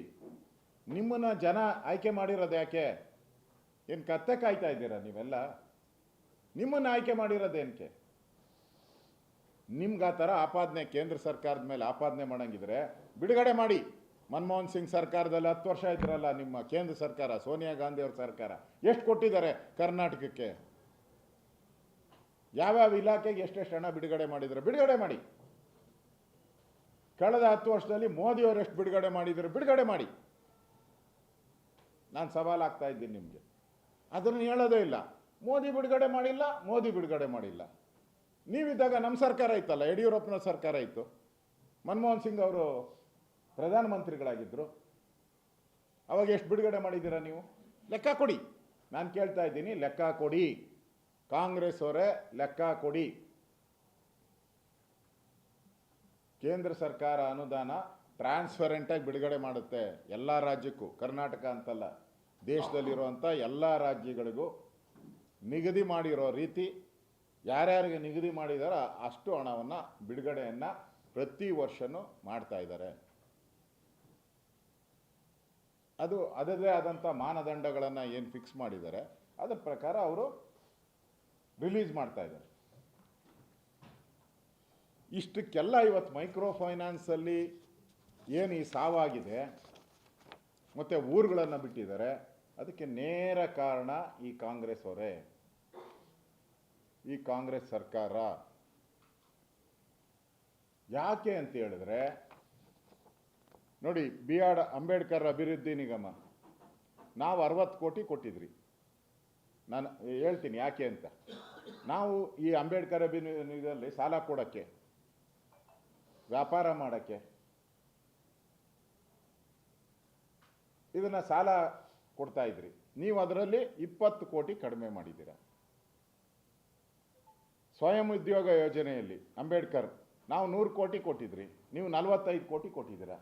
ನಿಮ್ಮನ್ನು ಜನ ಆಯ್ಕೆ ಮಾಡಿರೋದು ಯಾಕೆ? ಏನು ಕತ್ತೆ ಕಾಯ್ತಾ ಇದ್ದೀರಾ ನೀವೆಲ್ಲ? ನಿಮ್ಮನ್ನು ಆಯ್ಕೆ ಮಾಡಿರೋದೇನಕ್ಕೆ? ನಿಮ್ಗೆ ಆ ಥರ ಆಪಾದನೆ ಕೇಂದ್ರ ಸರ್ಕಾರದ ಮೇಲೆ ಆಪಾದನೆ ಮಾಡಂಗಿದ್ರೆ ಬಿಡುಗಡೆ ಮಾಡಿ. ಮನಮೋಹನ್ ಸಿಂಗ್ ಸರ್ಕಾರದಲ್ಲಿ 10 ವರ್ಷ ಇದ್ರಲ್ಲ ನಿಮ್ಮ ಕೇಂದ್ರ ಸರ್ಕಾರ, ಸೋನಿಯಾ ಗಾಂಧಿ ಅವ್ರ ಸರ್ಕಾರ ಎಷ್ಟು ಕೊಟ್ಟಿದ್ದಾರೆ ಕರ್ನಾಟಕಕ್ಕೆ? ಯಾವ್ಯಾವ ಇಲಾಖೆಗೆ ಎಷ್ಟೆಷ್ಟು ಹಣ ಬಿಡುಗಡೆ ಮಾಡಿ. ಕಳೆದ 10 ವರ್ಷದಲ್ಲಿ ಮೋದಿಯವರು ಎಷ್ಟು ಬಿಡುಗಡೆ ಮಾಡಿ. ನಾನು ಸವಾಲಾಗ್ತಾ ಇದ್ದೀನಿ ನಿಮಗೆ. ಅದನ್ನು ಹೇಳೋದೇ ಇಲ್ಲ. ಮೋದಿ ಬಿಡುಗಡೆ ಮಾಡಿಲ್ಲ. ನೀವಿದ್ದಾಗ ನಮ್ಮ ಸರ್ಕಾರ ಇತ್ತಲ್ಲ, ಯಡಿಯೂರಪ್ಪನ ಸರ್ಕಾರ ಇತ್ತು, ಮನಮೋಹನ್ ಸಿಂಗ್ ಅವರು ಪ್ರಧಾನಮಂತ್ರಿಗಳಾಗಿದ್ದರು. ಅವಾಗ ಎಷ್ಟು ಬಿಡುಗಡೆ ಮಾಡಿದ್ದೀರಾ ನೀವು? ಲೆಕ್ಕ ಕೊಡಿ. ನಾನು ಕೇಳ್ತಾ ಇದ್ದೀನಿ, ಲೆಕ್ಕ ಕೊಡಿ. ಕಾಂಗ್ರೆಸ್ ಅವರೇ ಲೆಕ್ಕ ಕೊಡಿ. ಕೇಂದ್ರ ಸರ್ಕಾರ ಅನುದಾನ ಟ್ರಾನ್ಸ್ಪರೆಂಟಾಗಿ ಬಿಡುಗಡೆ ಮಾಡುತ್ತೆ ಎಲ್ಲ ರಾಜ್ಯಕ್ಕೂ, ಕರ್ನಾಟಕ ಅಂತಲ್ಲ, ದೇಶದಲ್ಲಿರುವಂಥ ಎಲ್ಲ ರಾಜ್ಯಗಳಿಗೂ ನಿಗದಿ ಮಾಡಿರೋ ರೀತಿ ಯಾರ್ಯಾರಿಗೆ ನಿಗದಿ ಮಾಡಿದಾರೋ ಅಷ್ಟು ಹಣವನ್ನು ಬಿಡುಗಡೆಯನ್ನು ಪ್ರತಿ ವರ್ಷವೂ ಮಾಡ್ತಾ ಇದ್ದಾರೆ. ಅದು ಅದರದೇ ಆದಂಥ ಮಾನದಂಡಗಳನ್ನು ಏನು ಫಿಕ್ಸ್ ಮಾಡಿದ್ದಾರೆ ಅದರ ಪ್ರಕಾರ ಅವರು ರಿಲೀಸ್ ಮಾಡ್ತಾ ಇದ್ದಾರೆ. ಇಷ್ಟಕ್ಕೆಲ್ಲ ಇವತ್ತು ಮೈಕ್ರೋ ಫೈನಾನ್ಸಲ್ಲಿ ಏನು ಈ ಸಾವಾಗಿದೆ ಮತ್ತು ಊರುಗಳನ್ನು ಬಿಟ್ಟಿದ್ದಾರೆ, ಅದಕ್ಕೆ ನೇರ ಕಾರಣ ಈ ಕಾಂಗ್ರೆಸ್ ಅವರೇ, ಈ ಕಾಂಗ್ರೆಸ್ ಸರ್ಕಾರ. ಯಾಕೆ ಅಂತ ಹೇಳಿದ್ರೆ ನೋಡಿ, BR ಅಂಬೇಡ್ಕರ್ ಅಭಿವೃದ್ಧಿ ನಿಗಮ ನಾವು 60 ಕೋಟಿ ಕೊಟ್ಟಿದ್ರಿ. ನಾನು ಹೇಳ್ತೀನಿ ಯಾಕೆ ಅಂತ. ನಾವು ಈ ಅಂಬೇಡ್ಕರ್ ಅಭಿವೃದ್ಧಿ ಸಾಲ ಕೊಡೋಕ್ಕೆ, ವ್ಯಾಪಾರ ಮಾಡೋಕ್ಕೆ, ಇದನ್ನು ಸಾಲ ಕೊಡ್ತಾ ಇದ್ರಿ. ನೀವು ಅದರಲ್ಲಿ 20 ಕೋಟಿ ಕಡಿಮೆ ಮಾಡಿದ್ದೀರ. ಸ್ವಯಂ ಉದ್ಯೋಗ ಯೋಜನೆಯಲ್ಲಿ ಅಂಬೇಡ್ಕರ್ ನಾವು 100 ಕೋಟಿ ಕೊಟ್ಟಿದ್ರಿ, ನೀವು 45 ಕೋಟಿ ಕೊಟ್ಟಿದ್ದೀರ.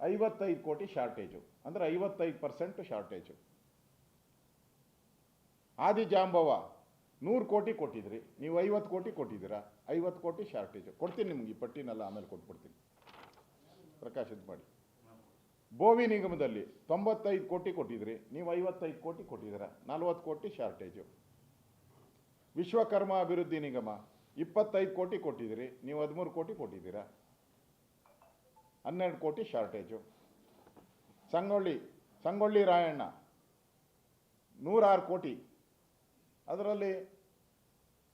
55 ಕೋಟಿ ಶಾರ್ಟೇಜು, ಅಂದರೆ 55% ಶಾರ್ಟೇಜು. ಆದಿಜಾಂಬವ 100 ಕೋಟಿ ಕೊಟ್ಟಿದ್ರಿ, ನೀವು 50 ಕೋಟಿ ಕೊಟ್ಟಿದ್ದೀರಾ. 50 ಕೋಟಿ ಶಾರ್ಟೇಜು. ಕೊಡ್ತೀನಿ ನಿಮ್ಗೆ ಈ ಪಟ್ಟಿನೆಲ್ಲ ಆಮೇಲೆ ಕೊಟ್ಬಿಡ್ತೀನಿ, ಪ್ರಕಾಶ್ ಇದು ಮಾಡಿ. ಬೋವಿ ನಿಗಮದಲ್ಲಿ 95 ಕೋಟಿ ಕೊಟ್ಟಿದ್ರಿ, ನೀವು 55 ಕೋಟಿ ಕೊಟ್ಟಿದ್ದೀರಾ. 40 ಕೋಟಿ ಶಾರ್ಟೇಜು. ವಿಶ್ವಕರ್ಮ ಅಭಿವೃದ್ಧಿ ನಿಗಮ 25 ಕೋಟಿ ಕೊಟ್ಟಿದ್ರಿ, ನೀವು 13 ಕೋಟಿ ಕೊಟ್ಟಿದ್ದೀರಾ. 12 ಕೋಟಿ ಶಾರ್ಟೇಜು. ಸಂಗೊಳ್ಳಿ ರಾಯಣ್ಣ 106 ಕೋಟಿ, ಅದರಲ್ಲಿ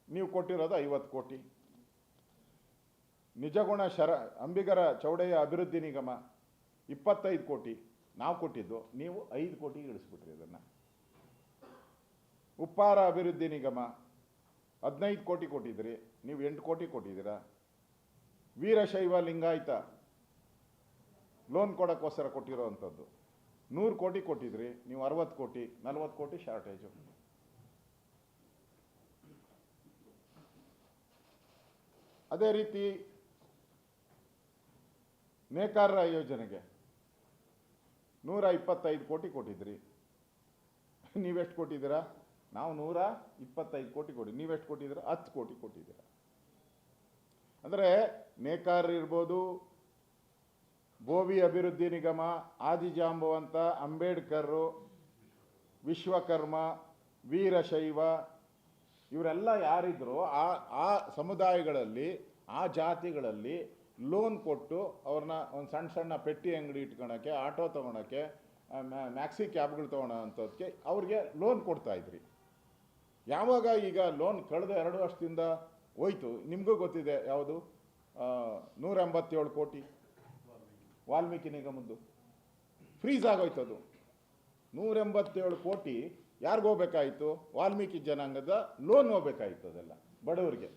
ನೀವು ಕೊಟ್ಟಿರೋದು 50 ಕೋಟಿ. ನಿಜಗುಣ ಅಂಬಿಗರ ಚೌಡಯ್ಯ ಅಭಿವೃದ್ಧಿ ನಿಗಮ 25 ಕೋಟಿ ನಾವು ಕೊಟ್ಟಿದ್ದು, ನೀವು 5 ಕೋಟಿಗೆ ಇಳಿಸ್ಬಿಟ್ರಿ ಅದನ್ನು. ಉಪ್ಪಾರ ಅಭಿವೃದ್ಧಿ ನಿಗಮ 15 ಕೋಟಿ ಕೊಟ್ಟಿದ್ರಿ, ನೀವು 8 ಕೋಟಿ ಕೊಟ್ಟಿದ್ದೀರಾ. ವೀರಶೈವ ಲಿಂಗಾಯತ ಲೋನ್ ಕೊಡೋಕ್ಕೋಸ್ಕರ ಕೊಟ್ಟಿರೋವಂಥದ್ದು 100 ಕೋಟಿ ಕೊಟ್ಟಿದ್ರಿ, ನೀವು 60 ಕೋಟಿ. 40 ಕೋಟಿ ಶಾರ್ಟೇಜು. ಅದೇ ರೀತಿ ನೇಕಾರರ ಯೋಜನೆಗೆ 125 ಕೋಟಿ ಕೊಟ್ಟಿದ್ರಿ, ನೀವೆಷ್ಟು ಕೊಟ್ಟಿದ್ದೀರಾ? ನಾವು 125 ಕೋಟಿ ಕೊಡಿ, ನೀವೆಷ್ಟು ಕೊಟ್ಟಿದ್ದೀರಾ? 10 ಕೋಟಿ ಕೊಟ್ಟಿದ್ದೀರಾ. ಅಂದರೆ ನೇಕಾರರು ಇರ್ಬೋದು, ಬೋವಿ ಅಭಿವೃದ್ಧಿ ನಿಗಮ, ಆದಿಜಾಂಬವಂತ, ಅಂಬೇಡ್ಕರ್, ವಿಶ್ವಕರ್ಮ, ವೀರಶೈವ, ಇವರೆಲ್ಲ ಯಾರಿದ್ರು ಆ ಸಮುದಾಯಗಳಲ್ಲಿ, ಆ ಜಾತಿಗಳಲ್ಲಿ ಲೋನ್ ಕೊಟ್ಟು ಅವ್ರನ್ನ ಒಂದು ಸಣ್ಣ ಪೆಟ್ಟಿ ಅಂಗಡಿ ಇಟ್ಕೊಳಕ್ಕೆ, ಆಟೋ ತೊಗೊಳಕ್ಕೆ, ಮ್ಯಾಕ್ಸಿ ಕ್ಯಾಬ್ಗಳು ತೊಗೊಳೋ ಅಂಥದ್ದಕ್ಕೆ ಅವ್ರಿಗೆ ಲೋನ್ ಕೊಡ್ತಾಯಿದ್ರಿ. ಯಾವಾಗ ಈಗ ಲೋನ್ ಕಳೆದ 2 ವರ್ಷದಿಂದ ಹೋಯ್ತು, ನಿಮಗೂ ಗೊತ್ತಿದೆ ಯಾವುದು 187 ಕೋಟಿ ವಾಲ್ಮೀಕಿ ನಿಗಮದ್ದು ಫ್ರೀಸ್ ಆಗೋಯ್ತು. ಅದು 187 ಕೋಟಿ ಯಾರಿಗೂ ಹೋಗ್ಬೇಕಾಯಿತು? ವಾಲ್ಮೀಕಿ ಜನಾಂಗದ ಲೋನ್ ಹೋಗ್ಬೇಕಾಯಿತು. ಅದೆಲ್ಲ ಬಡವರಿಗೆ,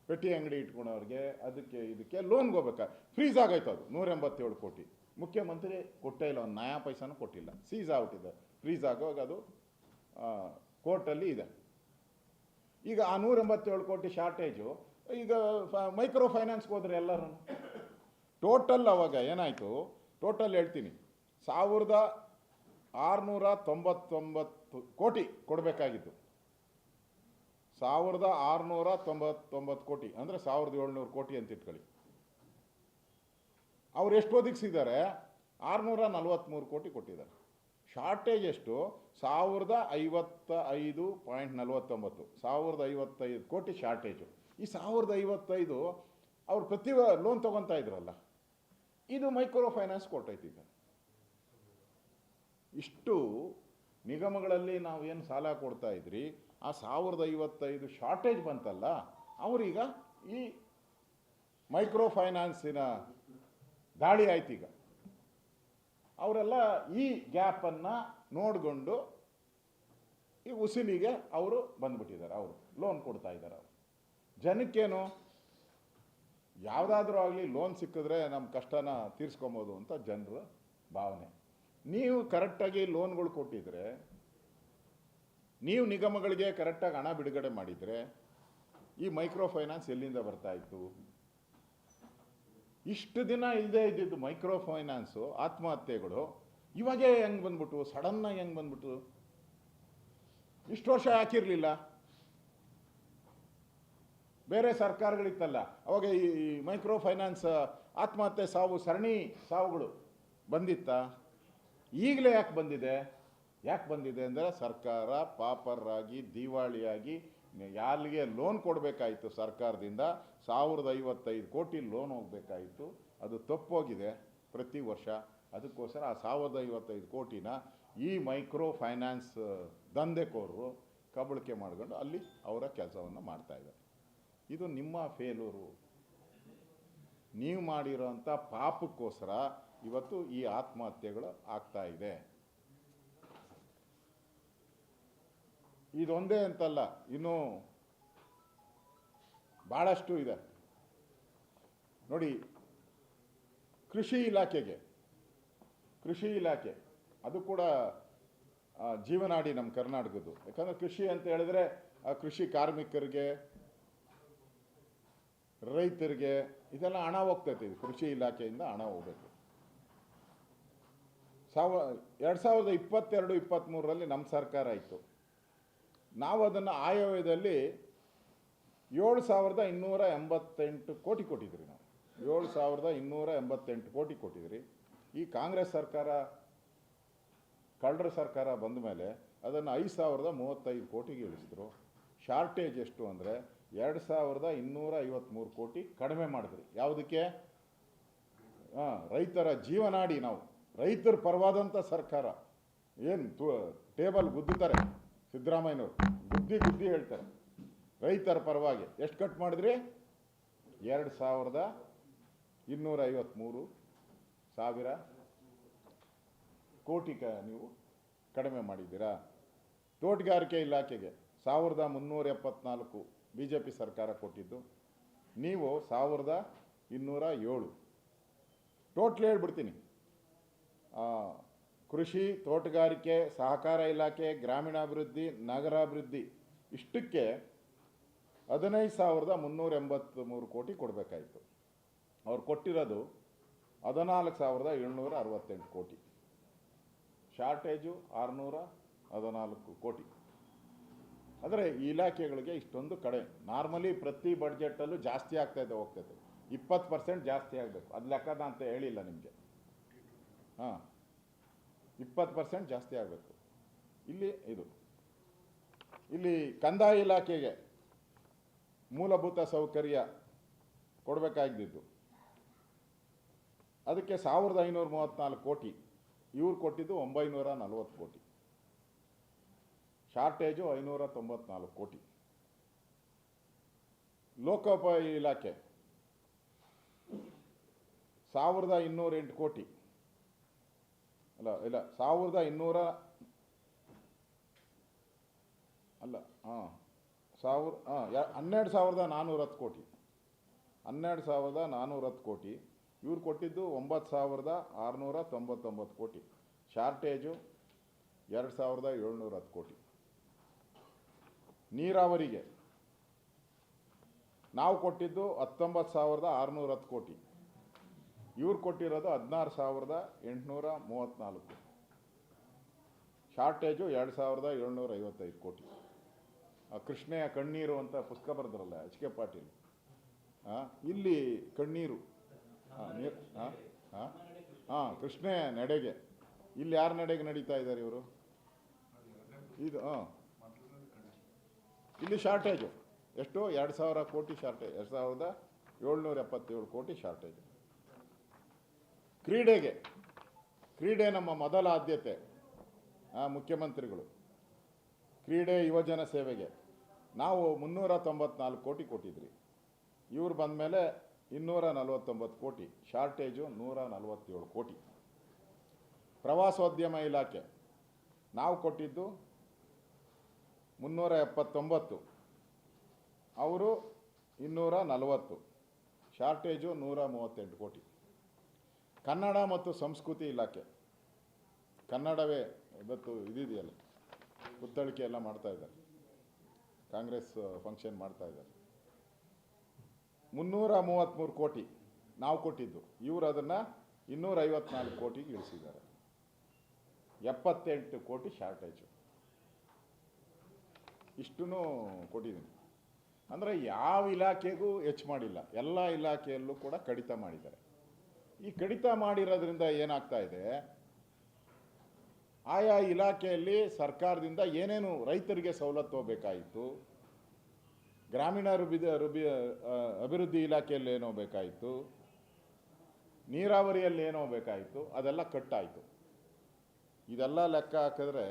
ಪೆಟ್ಟಿ ಅಂಗಡಿ ಇಟ್ಕೊಳೋರಿಗೆ, ಅದಕ್ಕೆ ಇದಕ್ಕೆ ಲೋನ್ಗೆ ಹೋಗ್ಬೇಕಾ, ಫ್ರೀಸ್ ಆಗೋಯ್ತು. ಅದು 187 ಕೋಟಿ ಮುಖ್ಯಮಂತ್ರಿ ಕೊಟ್ಟೇ ಇಲ್ಲ, ಒಂದು ನಯಾ ಪೈಸಾನು ಕೊಟ್ಟಿಲ್ಲ, ಸೀಸ್ ಆಗ್ಬಿಟ್ಟಿದೆ. ಫ್ರೀಸ್ ಆಗೋವಾಗ ಅದು ಕೋರ್ಟಲ್ಲಿ ಇದೆ. ಈಗ ಆ 187 ಕೋಟಿ ಶಾರ್ಟೇಜು ಈಗ ಮೈಕ್ರೋ ಫೈನಾನ್ಸ್ಗೆ ಹೋದ್ರೆ ಎಲ್ಲರೂ ಟೋಟಲ್ ಅವಾಗ ಏನಾಯಿತು, ಟೋಟಲ್ ಹೇಳ್ತೀನಿ, 1699 ಕೋಟಿ ಕೊಡಬೇಕಾಗಿತ್ತು. 1699 ಕೋಟಿ ಅಂದರೆ 1700 ಕೋಟಿ ಅಂತ ಇಟ್ಕೊಳ್ಳಿ. ಅವ್ರು ಎಷ್ಟು ಒದಗಿಸಿದ್ದಾರೆ? 643 ಕೋಟಿ ಕೊಟ್ಟಿದ್ದಾರೆ. ಶಾರ್ಟೇಜ್ ಎಷ್ಟು? 1055.49, 1055 ಕೋಟಿ ಶಾರ್ಟೇಜು. ಈ 1055 ಅವ್ರು ಪ್ರತಿ ಲೋನ್ ತೊಗೊತಾ ಇದ್ರಲ್ಲ, ಇದು ಮೈಕ್ರೋ ಫೈನಾನ್ಸ್ ಕೊಟ್ಟೈತಿದ್ದ. ಇಷ್ಟು ನಿಗಮಗಳಲ್ಲಿ ನಾವು ಏನು ಸಾಲ ಕೊಡ್ತಾ ಇದ್ರಿ, ಆ 1055 ಶಾರ್ಟೇಜ್ ಬಂತಲ್ಲ, ಅವರೀಗ ಈ ಮೈಕ್ರೋ ಫೈನಾನ್ಸಿನ ದಾಳಿ ಆಯ್ತು. ಈಗ ಅವರೆಲ್ಲ ಈ ಗ್ಯಾಪನ್ನು ನೋಡಿಕೊಂಡು ಈ ಉಸಿಲಿಗೆ ಅವರು ಬಂದ್ಬಿಟ್ಟಿದ್ದಾರೆ. ಅವರು ಲೋನ್ ಕೊಡ್ತಾ ಇದ್ದಾರೆ. ಅವರು ಜನಕ್ಕೇನು, ಯಾವುದಾದ್ರೂ ಆಗಲಿ ಲೋನ್ ಸಿಕ್ಕಿದ್ರೆ ನಮ್ಮ ಕಷ್ಟನ ತೀರಿಸ್ಕೊಬೋದು ಅಂತ ಜನರ ಭಾವನೆ. ನೀವು ಕರೆಕ್ಟಾಗಿ ಲೋನ್ಗಳು ಕೊಟ್ಟಿದ್ರೆ, ನೀವು ನಿಗಮಗಳಿಗೆ ಕರೆಕ್ಟಾಗಿ ಹಣ ಬಿಡುಗಡೆ ಮಾಡಿದರೆ ಈ ಮೈಕ್ರೋ ಫೈನಾನ್ಸ್ ಎಲ್ಲಿಂದ ಬರ್ತಾಯಿತ್ತು? ಇಷ್ಟು ದಿನ ಇಲ್ಲದೆ ಇದ್ದಿದ್ದು ಮೈಕ್ರೋ ಫೈನಾನ್ಸು ಆತ್ಮಹತ್ಯೆಗಳು ಇವಾಗೇ ಹೆಂಗೆ ಬಂದ್ಬಿಟ್ಟು, ಸಡನ್ನಾಗಿ ಹೆಂಗೆ ಬಂದ್ಬಿಟ್ಟು? ಇಷ್ಟು ವರ್ಷ ಯಾಕಿರಲಿಲ್ಲ? ಬೇರೆ ಸರ್ಕಾರಗಳಿತ್ತಲ್ಲ ಅವಾಗ ಈ ಮೈಕ್ರೋ ಫೈನಾನ್ಸ್ ಆತ್ಮಹತ್ಯೆ ಸರಣಿ ಸಾವುಗಳು ಬಂದಿತ್ತಾ? ಈಗಲೇ ಯಾಕೆ ಬಂದಿದೆ? ಯಾಕೆ ಬಂದಿದೆ ಅಂದರೆ ಸರ್ಕಾರ ಪಾಪರಾಗಿ ದಿವಾಳಿಯಾಗಿ ಯಾರಿಗೆ ಲೋನ್ ಕೊಡಬೇಕಾಯಿತು ಸರ್ಕಾರದಿಂದ 1055 ಕೋಟಿ ಲೋನ್ ಹೋಗಬೇಕಾಯಿತು. ಅದು ತಪ್ಪೋಗಿದೆ ಪ್ರತಿ ವರ್ಷ. ಅದಕ್ಕೋಸ್ಕರ ಆ 1055 ಕೋಟಿನ ಈ ಮೈಕ್ರೋ ಫೈನಾನ್ಸ್ ದಂಧೆಕೋರರು ಕಬಳಿಕೆ ಮಾಡ್ಕೊಂಡು ಅಲ್ಲಿ ಅವರ ಕೆಲಸವನ್ನು ಮಾಡ್ತಾಯಿದ್ದಾರೆ. ಇದು ನಿಮ್ಮ ಫೇಲೂರು. ನೀವು ಮಾಡಿರೋಂಥ ಪಾಪಕ್ಕೋಸ್ಕರ ಇವತ್ತು ಈ ಆತ್ಮಹತ್ಯೆಗಳು ಆಗ್ತಾ ಇದೆ. ಇದೊಂದೇ ಅಂತಲ್ಲ, ಇನ್ನೂ ಭಾಳಷ್ಟು ಇದೆ ನೋಡಿ. ಕೃಷಿ ಇಲಾಖೆ ಅದು ಕೂಡ ಜೀವನಾಡಿ ನಮ್ಮ ಕರ್ನಾಟಕದ್ದು. ಯಾಕಂದರೆ ಕೃಷಿ ಅಂತ ಹೇಳಿದ್ರೆ ಕೃಷಿ ಕಾರ್ಮಿಕರಿಗೆ, ರೈತರಿಗೆ ಇದೆಲ್ಲ ಹಣ ಹೋಗ್ತೈತೆ. ಇದು ಕೃಷಿ ಇಲಾಖೆಯಿಂದ ಹಣ ಹೋಗಬೇಕು. 2022-23ರಲ್ಲಿ ನಮ್ಮ ಸರ್ಕಾರ ಇತ್ತು. ನಾವು ಅದನ್ನು ಆಯವ್ಯಯದಲ್ಲಿ 7,288 ಕೋಟಿ ಕೊಟ್ಟಿದ್ರಿ. ನಾವು 7,288 ಕೋಟಿ ಕೊಟ್ಟಿದ್ರಿ. ಈ ಕಾಂಗ್ರೆಸ್ ಸರ್ಕಾರ, ಕಳ್ಳರ ಸರ್ಕಾರ ಬಂದ ಮೇಲೆ ಅದನ್ನು 5,035 ಕೋಟಿಗೆ ಇಳಿಸಿದ್ರು. ಶಾರ್ಟೇಜ್ ಎಷ್ಟು ಅಂದರೆ 2,253 ಕೋಟಿ ಕಡಿಮೆ ಮಾಡಿದ್ರಿ. ಯಾವುದಕ್ಕೆ? ರೈತರ ಜೀವನಾಡಿ. ನಾವು ರೈತರ ಪರವಾದಂಥ ಸರ್ಕಾರ. ಏನು ಟೇಬಲ್ ಗುದ್ದುತ್ತಾರೆ ಸಿದ್ದರಾಮಯ್ಯನವರು, ಗುದ್ದಿ ಹೇಳ್ತಾರೆ ರೈತರ ಪರವಾಗಿ. ಎಷ್ಟು ಕಟ್ ಮಾಡಿದ್ರಿ? 2,253 ಕೋಟಿ ನೀವು ಕಡಿಮೆ ಮಾಡಿದ್ದೀರಾ. ತೋಟಗಾರಿಕೆ ಇಲಾಖೆಗೆ 1,374 BJP ಸರ್ಕಾರ ಕೊಟ್ಟಿದ್ದು, ನೀವು 1,207. ಟೋಟ್ಲ್ ಹೇಳ್ಬಿಡ್ತೀನಿ. ಕೃಷಿ, ತೋಟಗಾರಿಕೆ, ಸಹಕಾರ ಇಲಾಖೆ, ಗ್ರಾಮೀಣಾಭಿವೃದ್ಧಿ, ನಗರಾಭಿವೃದ್ಧಿ ಇಷ್ಟಕ್ಕೆ 15,383 ಕೋಟಿ ಕೊಡಬೇಕಾಯಿತು. ಅವ್ರು ಕೊಟ್ಟಿರೋದು 14,768 ಕೋಟಿ. ಶಾರ್ಟೇಜು 614 ಕೋಟಿ. ಆದರೆ ಈ ಇಲಾಖೆಗಳಿಗೆ ಇಷ್ಟೊಂದು ಕಡೆ. ನಾರ್ಮಲಿ ಪ್ರತಿ ಬಡ್ಜೆಟಲ್ಲೂ ಜಾಸ್ತಿ ಆಗ್ತಾಯಿದೆ, ಹೋಗ್ತೈತೆ. 20% ಜಾಸ್ತಿ ಆಗಬೇಕು. ಅದು ಲೆಕ್ಕದ ಅಂತ ಹೇಳಿಲ್ಲ ನಿಮಗೆ. 20% ಜಾಸ್ತಿ ಆಗಬೇಕು. ಇಲ್ಲಿ ಕಂದಾಯ ಇಲಾಖೆಗೆ ಮೂಲಭೂತ ಸೌಕರ್ಯ ಕೊಡಬೇಕಾಗಿದ್ದು ಅದಕ್ಕೆ 1534 ಕೋಟಿ, ಇವ್ರು ಕೊಟ್ಟಿದ್ದು 940 ಕೋಟಿ, ಶಾರ್ಟೇಜು 594 ಕೋಟಿ. ಲೋಕೋಪಯೋಗಿ ಇಲಾಖೆ 1208 ಕೋಟಿ, ಅಲ್ಲ 12,410 ಕೋಟಿ, 12,410 ಕೋಟಿ. ಇವ್ರು ಕೊಟ್ಟಿದ್ದು 9,699 ಕೋಟಿ, ಶಾರ್ಟೇಜು 2,710 ಕೋಟಿ. ನೀರಾವರಿಗೆ ನಾವು ಕೊಟ್ಟಿದ್ದು 19,610 ಕೋಟಿ, ಇವ್ರು ಕೊಟ್ಟಿರೋದು 16,834, ಶಾರ್ಟೇಜು 2,755 ಕೋಟಿ. ಕೃಷ್ಣೆಯ ಕಣ್ಣೀರು ಅಂತ ಪುಸ್ತಕ ಬರೆದ್ರಲ್ಲ ಎಚ್ ಕೆ ಪಾಟೀಲ್, ಇಲ್ಲಿ ಕಣ್ಣೀರು ಕೃಷ್ಣೆಯ ನಡೆಗೆ, ಇಲ್ಲಿ ಯಾರ ನಡೆಗೆ ನಡೀತಾ ಇದ್ದಾರೆ ಇವರು? ಇದು ಇಲ್ಲಿ ಶಾರ್ಟೇಜು ಎಷ್ಟು? 2,000 ಕೋಟಿ ಶಾರ್ಟೇಜ್, 2,777 ಕೋಟಿ ಶಾರ್ಟೇಜ್. ಕ್ರೀಡೆ ನಮ್ಮ ಮೊದಲ ಆದ್ಯತೆ. ಮುಖ್ಯಮಂತ್ರಿಗಳು ಕ್ರೀಡೆ ಯುವಜನ ಸೇವೆಗೆ ನಾವು 394 ಕೋಟಿ ಕೊಟ್ಟಿದ್ರಿ, ಇವ್ರು ಬಂದ ಮೇಲೆ 249 ಕೋಟಿ, ಶಾರ್ಟೇಜು 147 ಕೋಟಿ. ಪ್ರವಾಸೋದ್ಯಮ ಇಲಾಖೆ ನಾವು ಕೊಟ್ಟಿದ್ದು 379, ಅವರು 240, ಶಾರ್ಟೇಜು 138 ಕೋಟಿ. ಕನ್ನಡ ಮತ್ತು ಸಂಸ್ಕೃತಿ ಇಲಾಖೆ, ಕನ್ನಡವೇ ಇವತ್ತು ಇದಿದೆಯಲ್ಲ, ಪುತ್ಥಳಿಕೆ ಎಲ್ಲ ಮಾಡ್ತಾ ಇದ್ದಾರೆ, ಕಾಂಗ್ರೆಸ್ ಫಂಕ್ಷನ್ ಮಾಡ್ತಾ ಇದ್ದಾರೆ. 333 ಕೋಟಿ ನಾವು ಕೊಟ್ಟಿದ್ದು, ಇವರು ಅದನ್ನು 254 ಕೋಟಿಗೆ ಇಳಿಸಿದ್ದಾರೆ. 78 ಕೋಟಿ ಶಾರ್ಟೇಜು. ಇಷ್ಟೂ ಕೊಟ್ಟಿದ್ದೀನಿ. ಅಂದರೆ ಯಾವ ಇಲಾಖೆಗೂ ಹೆಚ್ಚು ಮಾಡಿಲ್ಲ, ಎಲ್ಲ ಇಲಾಖೆಯಲ್ಲೂ ಕೂಡ ಕಡಿತ ಮಾಡಿದ್ದಾರೆ. ಈ ಕಡಿತ ಮಾಡಿರೋದ್ರಿಂದ ಏನಾಗ್ತಾ ಇದೆ, ಆಯಾ ಇಲಾಖೆಯಲ್ಲಿ ಸರ್ಕಾರದಿಂದ ಏನೇನು ರೈತರಿಗೆ ಸವಲತ್ತು ಹೋಗಬೇಕಾಯಿತು, ಗ್ರಾಮೀಣ ಅಭಿವೃದ್ಧಿ ಇಲಾಖೆಯಲ್ಲಿ ಏನೋ ಬೇಕಾಯಿತು, ನೀರಾವರಿಯಲ್ಲಿ ಏನೋ ಬೇಕಾಯಿತು, ಅದೆಲ್ಲ ಕಟ್ಟಾಯಿತು. ಇದೆಲ್ಲ ಲೆಕ್ಕ ಹಾಕಿದ್ರೆ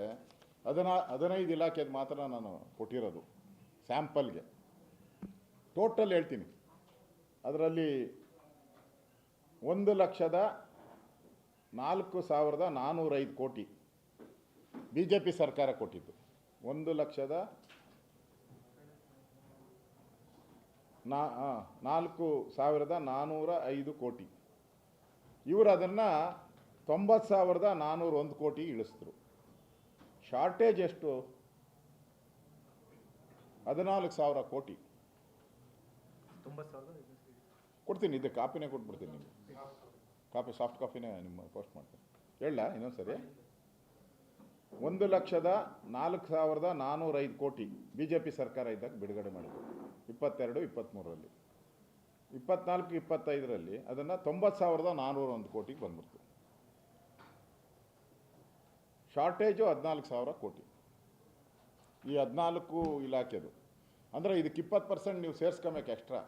15 ಇಲಾಖೆದು ಮಾತ್ರ ನಾನು ಕೊಟ್ಟಿರೋದು ಸ್ಯಾಂಪಲ್ಗೆ. ಟೋಟಲ್ ಹೇಳ್ತೀನಿ, ಅದರಲ್ಲಿ 1,04,405 ಕೋಟಿ ಬಿ ಜೆ ಪಿ ಸರ್ಕಾರ ಕೊಟ್ಟಿದ್ದು. 1,04,405 ಕೋಟಿ. ಇವರು ಅದನ್ನು 90,401 ಕೋಟಿ ಇಳಿಸಿದ್ರು. ಶಾರ್ಟೇಜ್ ಎಷ್ಟು? 14,000 ಕೋಟಿ. ಕೊಡ್ತೀನಿ, ಇದು ಕಾಪಿನೇ ಕೊಟ್ಬಿಡ್ತೀನಿ ನಿಮಗೆ, ಕಾಪಿ ಸಾಫ್ಟ್ ಕಾಪಿನೇ ನಿಮ್ಮ ಪೋಸ್ಟ್ ಮಾಡ್ತೀನಿ. ಹೇಳ ಇನ್ನೊಂದು ಸರಿ, 1,04,405 ಕೋಟಿ ಬಿ ಜೆ ಪಿ ಸರ್ಕಾರ ಇದ್ದಾಗ ಬಿಡುಗಡೆ ಮಾಡಿದ್ರು 22-23ರಲ್ಲಿ. 24-25ರಲ್ಲಿ ಅದನ್ನು 90,401 ಕೋಟಿಗೆ ಬಂದ್ಬಿಡ್ತು. ಶಾರ್ಟೇಜು 14,000 ಕೋಟಿ. ಈ 14 ಇಲಾಖೆದು ಅಂದರೆ ಇದಕ್ಕೆ 20% ನೀವು ಸೇರಿಸ್ಕೊಬೇಕು ಎಕ್ಸ್ಟ್ರಾ.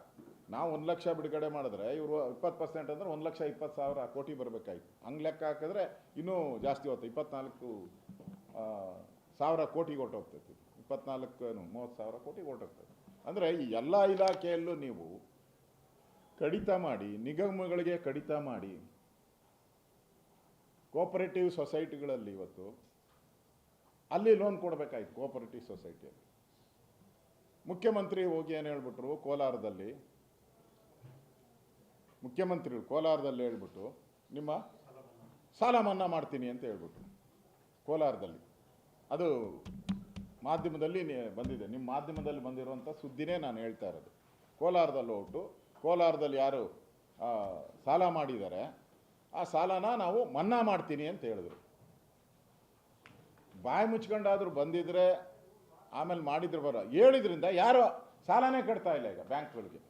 ನಾವು 1 ಲಕ್ಷ ಬಿಡುಗಡೆ ಮಾಡಿದ್ರೆ ಇವರು 20% ಅಂದರೆ 1,20,000 ಕೋಟಿ ಬರಬೇಕಾಯ್ತು. ಹಂಗೆ ಲೆಕ್ಕ ಹಾಕಿದ್ರೆ ಇನ್ನೂ ಜಾಸ್ತಿ ಹೋಗ್ತದೆ, 24,000 ಕೋಟಿಗೆ ಹೊರಟೋಗ್ತೈತಿ. 30,000 ಕೋಟಿಗೆ ಹೊರಟೋಗ್ತದೆ. ಅಂದರೆ ಈ ಎಲ್ಲ ಇಲಾಖೆಯಲ್ಲೂ ನೀವು ಕಡಿತ ಮಾಡಿ, ನಿಗಮಗಳಿಗೆ ಕಡಿತ ಮಾಡಿ, ಕೋಆಪರೇಟಿವ್ ಸೊಸೈಟಿಗಳಲ್ಲಿ ಇವತ್ತು ಅಲ್ಲಿ ಲೋನ್ ಕೊಡಬೇಕಾಯ್ತು. ಕೋಆಪರೇಟಿವ್ ಸೊಸೈಟಿಯಲ್ಲಿ ಮುಖ್ಯಮಂತ್ರಿ ಹೋಗಿ ಏನು ಹೇಳ್ಬಿಟ್ರು, ಮುಖ್ಯಮಂತ್ರಿಗಳು ಕೋಲಾರದಲ್ಲಿ ಹೇಳ್ಬಿಟ್ಟು ನಿಮ್ಮ ಸಾಲ ಮನ್ನಾ ಮಾಡ್ತೀನಿ ಅಂತ ಹೇಳ್ಬಿಟ್ರು ಕೋಲಾರದಲ್ಲಿ. ಅದು ಮಾಧ್ಯಮದಲ್ಲಿ ಬಂದಿದೆ, ನಿಮ್ಮ ಮಾಧ್ಯಮದಲ್ಲಿ ಬಂದಿರುವಂಥ ಸುದ್ದಿನೇ ನಾನು ಹೇಳ್ತಾ ಇರೋದು. ಕೋಲಾರದಲ್ಲಿ ಹೋಗ್ಬಿಟ್ಟು ಕೋಲಾರದಲ್ಲಿ ಯಾರು ಸಾಲ ಮಾಡಿದ್ದಾರೆ ಆ ಸಾಲನ ನಾವು ಮನ್ನಾ ಮಾಡ್ತೀನಿ ಅಂತ ಹೇಳಿದ್ರು. ಬಾಯಿ ಮುಚ್ಕೊಂಡಾದರೂ ಬಂದಿದ್ರೆ ಆಮೇಲೆ ಮಾಡಿದ್ರು ಹೇಳಿದ್ರಿಂದ ಯಾರೋ ಸಾಲನೇ ಕಟ್ತಾ ಇಲ್ಲ ಈಗ ಬ್ಯಾಂಕ್ಗಳಿಗೆ.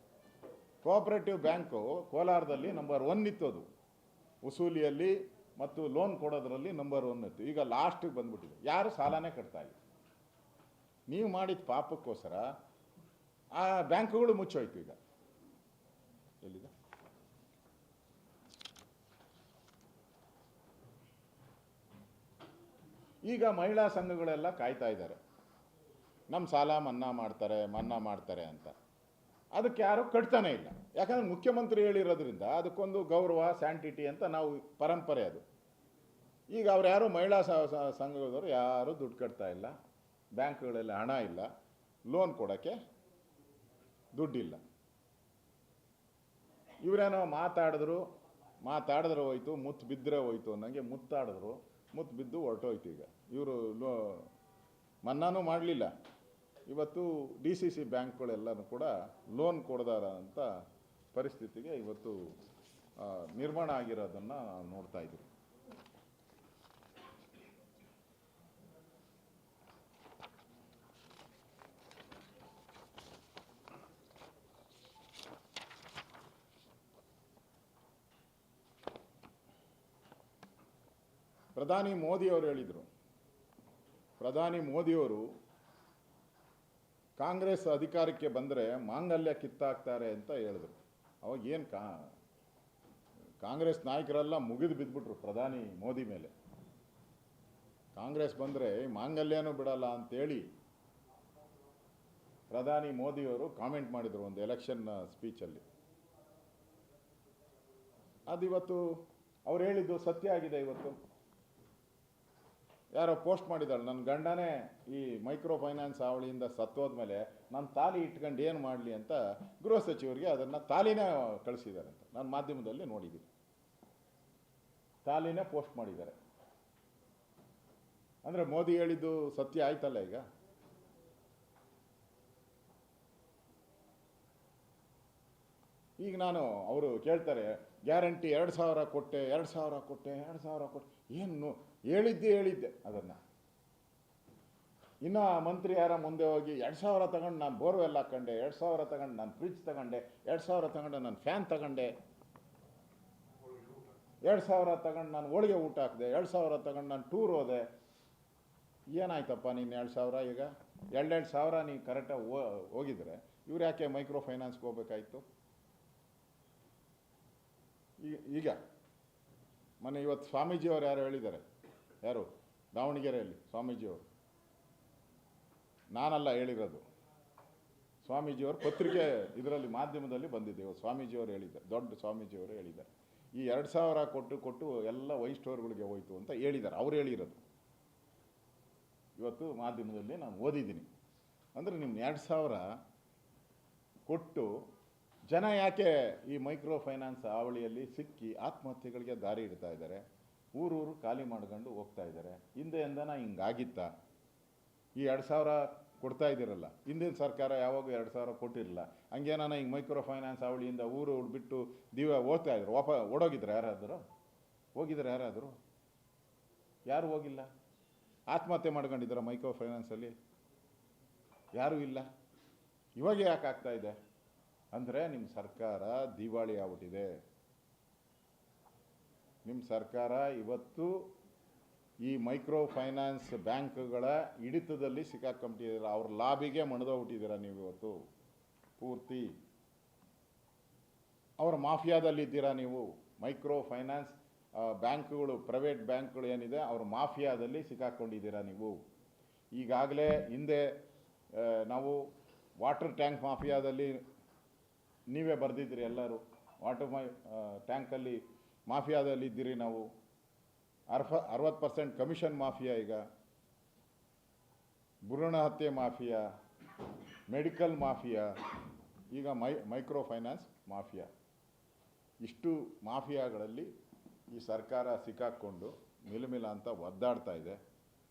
ಕೋಆಪರೇಟಿವ್ ಬ್ಯಾಂಕು ಕೋಲಾರದಲ್ಲಿ ನಂಬರ್ 1 ಇತ್ತು, ಅದು ವಸೂಲಿಯಲ್ಲಿ ಮತ್ತು ಲೋನ್ ಕೊಡೋದ್ರಲ್ಲಿ ನಂಬರ್ 1 ಇತ್ತು. ಈಗ ಲಾಸ್ಟಿಗೆ ಬಂದ್ಬಿಟ್ಟಿದೆ, ಯಾರು ಸಾಲನೇ ಕಟ್ತಾ ಇಲ್ಲ. ನೀವು ಮಾಡಿದ ಪಾಪಕ್ಕೋಸ್ಕರ ಆ ಬ್ಯಾಂಕುಗಳು ಮುಚ್ಚೋಯ್ತು. ಈಗ ಎಲ್ಲಿದೆ ಈಗ ಮಹಿಳಾ ಸಂಘಗಳೆಲ್ಲ ಕಾಯ್ತಾ ಇದ್ದಾರೆ, ನಮ್ಮ ಸಾಲ ಮನ್ನಾ ಮಾಡ್ತಾರೆ ಅಂತ. ಅದಕ್ಕೆ ಯಾರೂ ಕಟ್ತಾನೆ ಇಲ್ಲ. ಯಾಕಂದರೆ ಮುಖ್ಯಮಂತ್ರಿ ಹೇಳಿರೋದ್ರಿಂದ ಅದಕ್ಕೊಂದು ಗೌರವ, ಸ್ಯಾಂಟಿಟಿ ಅಂತ ನಾವು ಪರಂಪರೆ ಅದು. ಈಗ ಅವ್ರು ಯಾರು ಮಹಿಳಾ ಸಂಘದವರು ಯಾರೂ ದುಡ್ಡು ಕಟ್ತಾ ಇಲ್ಲ, ಬ್ಯಾಂಕ್ಗಳಲ್ಲಿ ಹಣ ಇಲ್ಲ, ಲೋನ್ ಕೊಡೋಕ್ಕೆ ದುಡ್ಡಿಲ್ಲ. ಇವರೇನೋ ಮಾತಾಡಿದ್ರೆ ಹೋಯ್ತು, ಮುತ್ತು ಬಿದ್ದರೆ ಹೋಯ್ತು ಅನ್ನಂಗೆ ಮುತ್ತು ಬಿದ್ದು ಹೊರಟೋಯ್ತು. ಈಗ ಇವರು ಮನ್ನಾನೂ ಮಾಡಲಿಲ್ಲ. ಇವತ್ತು DCC ಬ್ಯಾಂಕ್ಗಳೆಲ್ಲನೂ ಕೂಡ ಲೋನ್ ಕೊಡದಾರ ಅಂತ ಪರಿಸ್ಥಿತಿಗೆ ಇವತ್ತು ನಿರ್ಮಾಣ ಆಗಿರೋದನ್ನು ನೋಡ್ತಾ ಇದ್ದೀವಿ. ಪ್ರಧಾನಿ ಮೋದಿಯವರು ಹೇಳಿದರು, ಪ್ರಧಾನಿ ಮೋದಿಯವರು ಕಾಂಗ್ರೆಸ್ ಅಧಿಕಾರಕ್ಕೆ ಬಂದರೆ ಮಾಂಗಲ್ಯ ಕಿತ್ತಾಕ್ತಾರೆ ಅಂತ ಹೇಳಿದ್ರು. ಅವಾಗ ಏನು ಕಾಂಗ್ರೆಸ್ ನಾಯಕರೆಲ್ಲ ಮುಗಿದು ಬಿದ್ದುಬಿಟ್ರು ಪ್ರಧಾನಿ ಮೋದಿ ಮೇಲೆ. ಕಾಂಗ್ರೆಸ್ ಬಂದರೆ ಮಾಂಗಲ್ಯನೂ ಬಿಡಲ್ಲ ಅಂತೇಳಿ ಪ್ರಧಾನಿ ಮೋದಿಯವರು ಕಾಮೆಂಟ್ ಮಾಡಿದರು ಒಂದು ಎಲೆಕ್ಷನ್ ಸ್ಪೀಚಲ್ಲಿ. ಅದಿವತ್ತು ಅವ್ರು ಹೇಳಿದ್ದು ಸತ್ಯ ಆಗಿದೆ. ಇವತ್ತು ಯಾರೋ ಪೋಸ್ಟ್ ಮಾಡಿದಾಳೆ, ನನ್ನ ಗಂಡನೇ ಈ ಮೈಕ್ರೋ ಫೈನಾನ್ಸ್ ಹಾವಳಿಯಿಂದ ಸತ್ತೋದ್ಮೇಲೆ ನಾನು ತಾಲಿ ಇಟ್ಕೊಂಡು ಏನು ಮಾಡಲಿ ಅಂತ ಗೃಹ ಸಚಿವರಿಗೆ ಅದನ್ನು ತಾಲಿನೇ ಕಳಿಸಿದ್ದಾರೆ ಅಂತ ನಾನು ಮಾಧ್ಯಮದಲ್ಲಿ ನೋಡಿದ್ದೀನಿ. ತಾಲಿನೇ ಪೋಸ್ಟ್ ಮಾಡಿದ್ದಾರೆ. ಅಂದರೆ ಮೋದಿ ಹೇಳಿದ್ದು ಸತ್ಯ ಆಯ್ತಲ್ಲ. ಈಗ ಅವರು ಕೇಳ್ತಾರೆ, ಗ್ಯಾರಂಟಿ 2,000 ಕೊಟ್ಟೆ, 2,000 ಕೊಟ್ಟೆ, 2,000 ಕೊಟ್ಟೆ. ಏನು ಹೇಳಿದ್ದೆ ಅದನ್ನು. ಇನ್ನು ಮಂತ್ರಿ ಯಾರ ಮುಂದೆ ಹೋಗಿ 2,000 ತಗೊಂಡು ನಾನು ಬೋರ್ವೆಲ್ ಹಾಕ್ಕೊಂಡೆ, 2,000 ತಗೊಂಡು ನಾನು ಫ್ರಿಜ್ ತಗೊಂಡೆ, 2,000 ತಗೊಂಡು ನಾನು ಫ್ಯಾನ್ ತಗೊಂಡೆ, 2,000 ತಗೊಂಡು ನಾನು ಹೋಳಿಗೆ ಊಟ ಹಾಕಿದೆ, 2,000 ತಗೊಂಡು ನಾನು ಟೂರ್ ಹೋದೆ. ಏನಾಯ್ತಪ್ಪ ನೀನು 2,000? ಈಗ 2,000 ನೀವು ಕರೆಕ್ಟಾಗಿ ಹೋಗಿದ್ರೆ ಇವ್ರು ಯಾಕೆ ಮೈಕ್ರೋ ಫೈನಾನ್ಸ್ಗೆ ಹೋಗ್ಬೇಕಾಯ್ತು? ಈಗ ಇವತ್ತು ಸ್ವಾಮೀಜಿಯವರು ಯಾರು ಹೇಳಿದ್ದಾರೆ, ಯಾರು ದಾವಣಗೆರೆಯಲ್ಲಿ ಸ್ವಾಮೀಜಿಯವರು, ನಾನಲ್ಲ ಹೇಳಿರೋದು, ಸ್ವಾಮೀಜಿಯವರು ಪತ್ರಿಕೆ ಇದರಲ್ಲಿ ಮಾಧ್ಯಮದಲ್ಲಿ ಬಂದಿದ್ದೇವೆ. ಸ್ವಾಮೀಜಿಯವರು ಹೇಳಿದ್ದಾರೆ, ದೊಡ್ಡ ಸ್ವಾಮೀಜಿಯವರು ಹೇಳಿದ್ದಾರೆ, ಈ 2,000 ಕೊಟ್ಟು ಎಲ್ಲ ವೈ ಸ್ಟೋರ್ಗಳಿಗೆ ಹೋಯ್ತು ಅಂತ ಹೇಳಿದ್ದಾರೆ. ಅವ್ರು ಹೇಳಿರೋದು ಇವತ್ತು ಮಾಧ್ಯಮದಲ್ಲಿ ನಾನು ಓದಿದ್ದೀನಿ. ಅಂದರೆ ನಿಮ್ಮ 2,000 ಕೊಟ್ಟು ಜನ ಯಾಕೆ ಈ ಮೈಕ್ರೋ ಫೈನಾನ್ಸ್ ಹಾವಳಿಯಲ್ಲಿ ಸಿಕ್ಕಿ ಆತ್ಮಹತ್ಯೆಗಳಿಗೆ ದಾರಿ ಇಡ್ತಾ ಇದ್ದಾರೆ, ಊರೂರು ಖಾಲಿ ಮಾಡ್ಕೊಂಡು ಹೋಗ್ತಾ ಇದ್ದಾರೆ. ಹಿಂದೆಯಿಂದನ ಹಿಂಗಾಗಿತ್ತಾ? ಈ 2,000 ಕೊಡ್ತಾ ಇದ್ದೀರಲ್ಲ, ಹಿಂದಿನ ಸರ್ಕಾರ ಯಾವಾಗ 2,000 ಕೊಟ್ಟಿರಲಿಲ್ಲ. ಹಂಗೇನಾನ ಹಿಂಗೆ ಮೈಕ್ರೋ ಫೈನಾನ್ಸ್ ಹಾವಳಿಯಿಂದ ಊರು ಬಿಟ್ಟು ಓದ್ತಾ ಇದ್ರು, ಓಡೋಗಿದ್ರೆ ಯಾರಾದರೂ? ಯಾರು ಹೋಗಿಲ್ಲ. ಆತ್ಮಹತ್ಯೆ ಮಾಡ್ಕೊಂಡಿದ್ದಾರೆ ಮೈಕ್ರೋ ಫೈನಾನ್ಸಲ್ಲಿ? ಯಾರೂ ಇಲ್ಲ. ಇವಾಗ ಯಾಕೆ ಆಗ್ತಾ ಇದೆ ಅಂದರೆ ನಿಮ್ಮ ಸರ್ಕಾರ ದಿವಾಳಿ ಆಗ್ಬಿಟ್ಟಿದೆ. ನಿಮ್ಮ ಸರ್ಕಾರ ಇವತ್ತು ಈ ಮೈಕ್ರೋ ಫೈನಾನ್ಸ್ ಬ್ಯಾಂಕ್ಗಳ ಹಿಡಿತದಲ್ಲಿ ಸಿಕ್ಕಾಕೊಂಬಿಟ್ಟಿದ್ದೀರ. ಅವ್ರ ಲಾಬಿಗೆ ಮಣಿದೋಗ್ಬಿಟ್ಟಿದ್ದೀರ ನೀವು ಇವತ್ತು. ಪೂರ್ತಿ ಅವ್ರ ಮಾಫಿಯಾದಲ್ಲಿದ್ದೀರಾ ನೀವು. ಮೈಕ್ರೋ ಫೈನಾನ್ಸ್ ಬ್ಯಾಂಕ್ಗಳು, ಪ್ರೈವೇಟ್ ಬ್ಯಾಂಕ್ಗಳು ಏನಿದೆ ಅವ್ರ ಮಾಫಿಯಾದಲ್ಲಿ ಸಿಕ್ಕಾಕ್ಕೊಂಡಿದ್ದೀರಾ ನೀವು. ಈಗಾಗಲೇ ಹಿಂದೆ ನಾವು ವಾಟರ್ ಟ್ಯಾಂಕ್ ಮಾಫಿಯಾದಲ್ಲಿ ನೀವೇ ಬರೆದಿದ್ದೀರಿ ಎಲ್ಲರೂ. ಟ್ಯಾಂಕಲ್ಲಿ ಮಾಫಿಯಾದಲ್ಲಿ ಇದ್ದೀರಿ ನಾವು. 60% ಕಮಿಷನ್ ಮಾಫಿಯಾ, ಈಗ ಭ್ರೂಣ ಹತ್ಯೆ ಮಾಫಿಯಾ, ಮೆಡಿಕಲ್ ಮಾಫಿಯಾ, ಈಗ ಮೈಕ್ರೋ ಫೈನಾನ್ಸ್ ಮಾಫಿಯಾ. ಇಷ್ಟು ಮಾಫಿಯಾಗಳಲ್ಲಿ ಈ ಸರ್ಕಾರ ಸಿಕ್ಕಾಕ್ಕೊಂಡು ಮಿಲಮಿಲ ಅಂತ ಒದ್ದಾಡ್ತಾ ಇದೆ.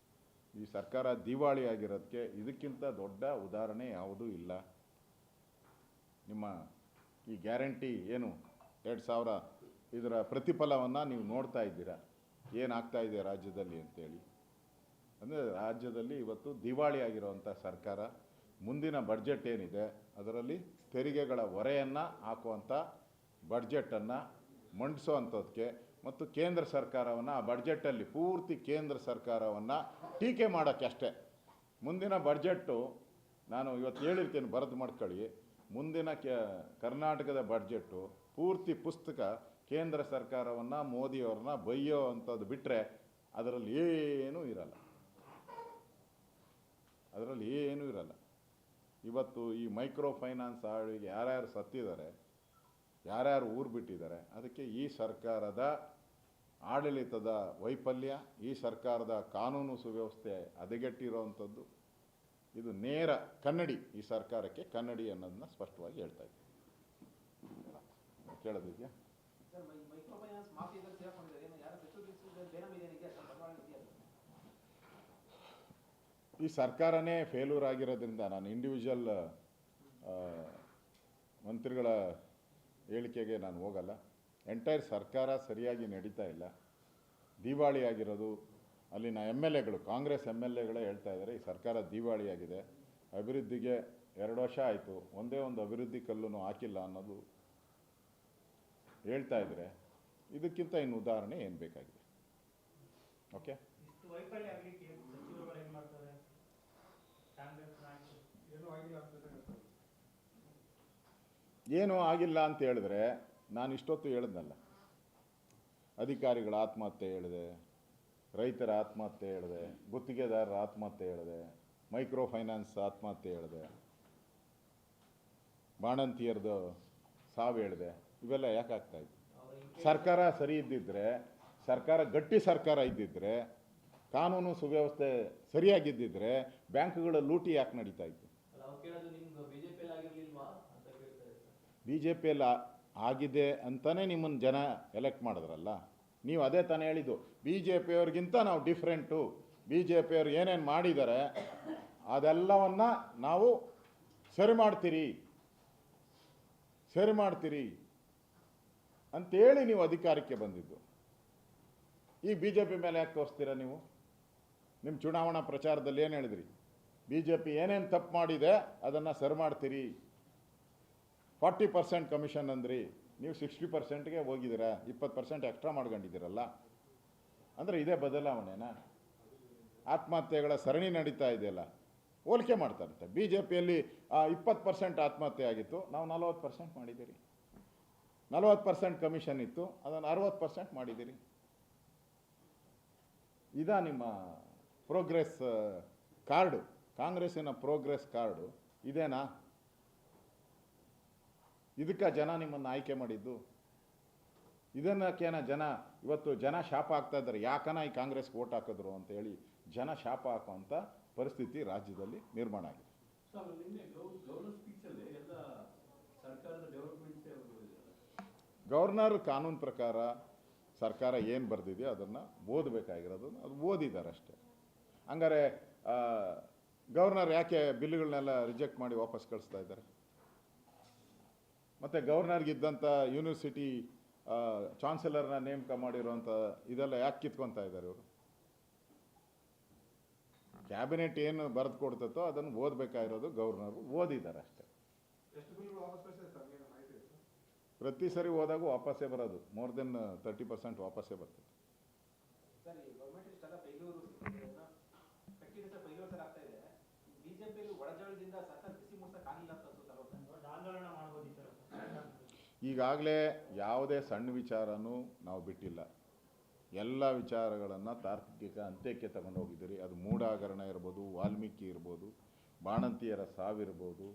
ಈ ಸರ್ಕಾರ ದಿವಾಳಿ ಆಗಿರೋದಕ್ಕೆ ಇದಕ್ಕಿಂತ ದೊಡ್ಡ ಉದಾಹರಣೆ ಯಾವುದೂ ಇಲ್ಲ. ನಿಮ್ಮ ಈ ಗ್ಯಾರಂಟಿ ಏನು 2,000 ಇದರ ಪ್ರತಿಫಲವನ್ನು ನೀವು ನೋಡ್ತಾ ಇದ್ದೀರಾ, ಏನಾಗ್ತಾ ಇದೆ ರಾಜ್ಯದಲ್ಲಿ ಅಂತೇಳಿ. ಅಂದರೆ ರಾಜ್ಯದಲ್ಲಿ ಇವತ್ತು ದಿವಾಳಿ ಆಗಿರುವಂಥ ಸರ್ಕಾರ ಮುಂದಿನ ಬಡ್ಜೆಟ್ ಏನಿದೆ ಅದರಲ್ಲಿ ತೆರಿಗೆಗಳ ಹೊರೆಯನ್ನು ಹಾಕುವಂಥ ಬಡ್ಜೆಟನ್ನು ಮಂಡಿಸೋ ಅಂಥದ್ದಕ್ಕೆ ಮತ್ತು ಕೇಂದ್ರ ಸರ್ಕಾರವನ್ನು ಆ ಬಡ್ಜೆಟಲ್ಲಿ ಪೂರ್ತಿ ಕೇಂದ್ರ ಸರ್ಕಾರವನ್ನು ಟೀಕೆ ಮಾಡೋಕ್ಕೆ ಅಷ್ಟೇ. ಮುಂದಿನ ಬಡ್ಜೆಟ್ಟು ನಾನು ಇವತ್ತು ಹೇಳಿರ್ತೀನಿ, ಬರೆದು ಮಾಡ್ಕೊಳ್ಳಿ. ಮುಂದಿನ ಕರ್ನಾಟಕದ ಬಡ್ಜೆಟ್ಟು ಪೂರ್ತಿ ಪುಸ್ತಕ ಕೇಂದ್ರ ಸರ್ಕಾರವನ್ನು, ಮೋದಿಯವ್ರನ್ನ ಬೈಯೋ ಅಂಥದ್ದು ಬಿಟ್ಟರೆ ಅದರಲ್ಲಿ ಏನೂ ಇರಲ್ಲ. ಅದರಲ್ಲಿ ಏನೂ ಇರಲ್ಲ. ಇವತ್ತು ಈ ಮೈಕ್ರೋ ಫೈನಾನ್ಸ್ ಆಳಿಗೆ ಯಾರ್ಯಾರು ಸತ್ತಿದ್ದಾರೆ, ಯಾರ್ಯಾರು ಊರು ಬಿಟ್ಟಿದ್ದಾರೆ, ಅದಕ್ಕೆ ಈ ಸರ್ಕಾರದ ಆಡಳಿತದ ವೈಫಲ್ಯ, ಈ ಸರ್ಕಾರದ ಕಾನೂನು ಸುವ್ಯವಸ್ಥೆ ಹದಗೆಟ್ಟಿರೋವಂಥದ್ದು. ಇದು ನೇರ ಕನ್ನಡಿ, ಈ ಸರ್ಕಾರಕ್ಕೆ ಕನ್ನಡಿ ಅನ್ನೋದನ್ನ ಸ್ಪಷ್ಟವಾಗಿ ಹೇಳ್ತಾ ಇದ್ದೀನಿ. ಕೇಳೋದಿದೆಯಾ? ಈ ಸರ್ಕಾರನೇ ಫೇಲ್ಯೂರ್ ಆಗಿರೋದ್ರಿಂದ ನಾನು ಇಂಡಿವಿಜುವಲ್ ಮಂತ್ರಿಗಳ ಹೇಳಿಕೆಗೆ ನಾನು ಹೋಗಲ್ಲ. ಎಂಟೈರ್ ಸರ್ಕಾರ ಸರಿಯಾಗಿ ನಡೀತಾ ಇಲ್ಲ. ದಿವಾಳಿ ಆಗಿರೋದು ಅಲ್ಲಿನ MLAಗಳು, ಕಾಂಗ್ರೆಸ್ MLAಗಳೇ ಹೇಳ್ತಾ ಇದ್ದಾರೆ ಈ ಸರ್ಕಾರ ದಿವಾಳಿಯಾಗಿದೆ, ಅಭಿವೃದ್ಧಿಗೆ 2 ವರ್ಷ ಆಯಿತು, ಒಂದೇ ಒಂದು ಅಭಿವೃದ್ಧಿ ಕಲ್ಲೂ ಹಾಕಿಲ್ಲ ಅನ್ನೋದು ಹೇಳ್ತಾ ಇದ್ದಾರೆ. ಇದಕ್ಕಿಂತ ಇನ್ನು ಉದಾಹರಣೆ ಏನು ಬೇಕಾಗಿದೆ? ಓಕೆ, ಏನೂ ಆಗಿಲ್ಲ ಅಂತ ಹೇಳಿದ್ರೆ ನಾನು ಇಷ್ಟೊತ್ತು ಹೇಳಿದ್ನಲ್ಲ, ಅಧಿಕಾರಿಗಳ ಆತ್ಮಹತ್ಯೆ ಹೇಳಿದೆ, ರೈತರ ಆತ್ಮಹತ್ಯೆ ಹೇಳಿದೆ, ಗುತ್ತಿಗೆದಾರರ ಆತ್ಮಹತ್ಯೆ ಹೇಳಿದೆ, ಮೈಕ್ರೋ ಫೈನಾನ್ಸ್ ಆತ್ಮಹತ್ಯೆ ಹೇಳಿದೆ, ಬಾಣಂತಿಯರದು ಸಾವು ಹೇಳಿದೆ. ಇವೆಲ್ಲ ಯಾಕೆ ಆಗ್ತಾಯಿತ್ತು? ಸರ್ಕಾರ ಸರಿ ಇದ್ದಿದ್ರೆ, ಸರ್ಕಾರ ಗಟ್ಟಿ ಸರ್ಕಾರ ಇದ್ದಿದ್ರೆ, ಕಾನೂನು ಸುವ್ಯವಸ್ಥೆ ಸರಿಯಾಗಿದ್ದಿದ್ರೆ ಬ್ಯಾಂಕ್ಗಳ ಲೂಟಿ ಯಾಕೆ ನಡೀತಾ ಇತ್ತು? BJPಯಲ್ಲಿ ಆಗಿದೆ ಅಂತಲೇ ನಿಮ್ಮನ್ನು ಜನ ಎಲೆಕ್ಟ್ ಮಾಡಿದ್ರಲ್ಲ. ನೀವು ಅದೇ ತಾನೇ ಹೇಳಿದ್ದು, BJPಯವ್ರಿಗಿಂತ ನಾವು ಡಿಫ್ರೆಂಟು, BJPಯವ್ರು ಏನೇನು ಮಾಡಿದ್ದಾರೆ ಅದೆಲ್ಲವನ್ನು ನಾವು ಸರಿ ಮಾಡ್ತೀರಿ ಅಂತೇಳಿ ನೀವು ಅಧಿಕಾರಕ್ಕೆ ಬಂದಿದ್ದು. ಈಗ BJP ಮೇಲೆ ಯಾಕೆ ತೋರಿಸ್ತೀರಾ ನೀವು? ನಿಮ್ಮ ಚುನಾವಣಾ ಪ್ರಚಾರದಲ್ಲಿ ಏನು ಹೇಳಿದ್ರಿ? BJP ಏನೇನು ತಪ್ಪು ಮಾಡಿದೆ ಅದನ್ನು ಸರಿ ಮಾಡ್ತೀರಿ. 40% ಕಮಿಷನ್ ಅಂದ್ರಿ, ನೀವು 60%ಗೆ ಹೋಗಿದ್ದೀರಾ, 20% ಎಕ್ಸ್ಟ್ರಾ ಮಾಡ್ಕೊಂಡಿದ್ದೀರಲ್ಲ. ಅಂದರೆ ಇದೇ ಬದಲಾವಣೆನಾ? ಆತ್ಮಹತ್ಯೆಗಳ ಸರಣಿ ನಡೀತಾ ಇದೆಯಲ್ಲ, ಹೋಲಿಕೆ ಮಾಡ್ತಾ ಇರುತ್ತೆ. BJPಯಲ್ಲಿ 20% ಆತ್ಮಹತ್ಯೆ ಆಗಿತ್ತು, ನಾವು 40% ಮಾಡಿದ್ದೀರಿ. 40% ಕಮಿಷನ್ ಇತ್ತು, ಅದನ್ನು 60% ಮಾಡಿದ್ದೀರಿ. ಇದಾ ನಿಮ್ಮ ಪ್ರೋಗ್ರೆಸ್ ಕಾರ್ಡು? ಕಾಂಗ್ರೆಸ್ಸಿನ ಪ್ರೋಗ್ರೆಸ್ ಕಾರ್ಡು ಇದೇನಾ? ಇದಕ್ಕೆ ಜನ ನಿಮ್ಮನ್ನು ಆಯ್ಕೆ ಮಾಡಿದ್ದು? ಇದನ್ನಕ್ಕೇನ ಜನ ಇವತ್ತು ಶಾಪ ಆಗ್ತಾ ಇದ್ದಾರೆ, ಯಾಕನ ಈ ಕಾಂಗ್ರೆಸ್ಗೆ ವೋಟ್ ಹಾಕಿದ್ರು ಅಂತ ಹೇಳಿ ಜನ ಶಾಪ ಹಾಕುವಂಥ ಪರಿಸ್ಥಿತಿ ರಾಜ್ಯದಲ್ಲಿ ನಿರ್ಮಾಣ ಆಗಿದೆ. ಗವರ್ನರ್ ಕಾನೂನು ಪ್ರಕಾರ ಸರ್ಕಾರ ಏನು ಬರೆದಿದೆ ಅದನ್ನು ಓದಬೇಕಾಗಿರೋದು, ಅದು ಓದಿದ್ದಾರೆ ಅಷ್ಟೇ. ಹಂಗಾರೆ ಗವರ್ನರ್ ಯಾಕೆ ಬಿಲ್ಗಳನ್ನೆಲ್ಲ ರಿಜೆಕ್ಟ್ ಮಾಡಿ ವಾಪಸ್ ಕಳಿಸ್ತಾ ಇದ್ದಾರೆ? ಮತ್ತು ಗವರ್ನರ್ಗಿದ್ದಂಥ ಯೂನಿವರ್ಸಿಟಿ ಚಾನ್ಸಲರ್ನ ನೇಮಕ ಮಾಡಿರುವಂಥ ಇದೆಲ್ಲ ಯಾಕೆ ಕಿತ್ಕೊತಾ ಇದ್ದಾರೆ ಇವರು? ಕ್ಯಾಬಿನೆಟ್ ಏನು ಬರೆದು ಕೊಡ್ತೋ ಅದನ್ನು ಓದಬೇಕಾಗಿರೋದು ಗವರ್ನರು, ಓದಿದ್ದಾರೆ ಅಷ್ಟೇ. ಪ್ರತಿ ಸರಿ ಹೋದಾಗ ವಾಪಸ್ಸೇ ಬರೋದು, ಮೋರ್ ದೆನ್ 30% ವಾಪಸ್ಸೇ ಬರ್ತದೆ. ಈಗಾಗಲೇ ಯಾವುದೇ ಸಣ್ಣ ವಿಚಾರನೂ ನಾವು ಬಿಟ್ಟಿಲ್ಲ. ಎಲ್ಲ ವಿಚಾರಗಳನ್ನು ತಾರ್ಕಿಕ ಅಂತ್ಯಕ್ಕೆ ತಗೊಂಡು ಹೋಗಿದ್ದೀರಿ. ಅದು ಮೂಢ ಹಗರಣ ಇರ್ಬೋದು, ವಾಲ್ಮೀಕಿ ಇರ್ಬೋದು, ಬಾಣಂತಿಯರ ಸಾವಿರ್ಬೋದು,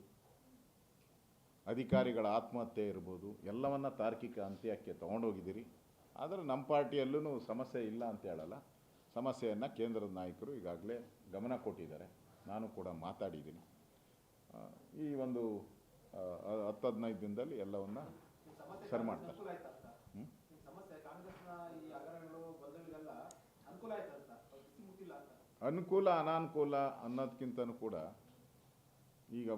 ಅಧಿಕಾರಿಗಳ ಆತ್ಮಹತ್ಯೆ ಇರ್ಬೋದು, ಎಲ್ಲವನ್ನ ತಾರ್ಕಿಕ ಅಂತ್ಯಕ್ಕೆ ತೊಗೊಂಡೋಗಿದ್ದೀರಿ. ಆದರೆ ನಮ್ಮ ಪಾರ್ಟಿಯಲ್ಲೂ ಸಮಸ್ಯೆ ಇಲ್ಲ ಅಂತ ಹೇಳಲ್ಲ. ಸಮಸ್ಯೆಯನ್ನು ಕೇಂದ್ರದ ನಾಯಕರು ಈಗಾಗಲೇ ಗಮನ ಕೊಟ್ಟಿದ್ದಾರೆ, ನಾನು ಕೂಡ ಮಾತಾಡಿದ್ದೀನಿ. ಈ ಒಂದು 10-15 ದಿನದಲ್ಲಿ ಎಲ್ಲವನ್ನ ಸರಿ ಮಾಡ್ತಾರೆ. ಅನುಕೂಲ ಅನಾನುಕೂಲ ಅನ್ನೋದಕ್ಕಿಂತನೂ ಕೂಡ ಈಗ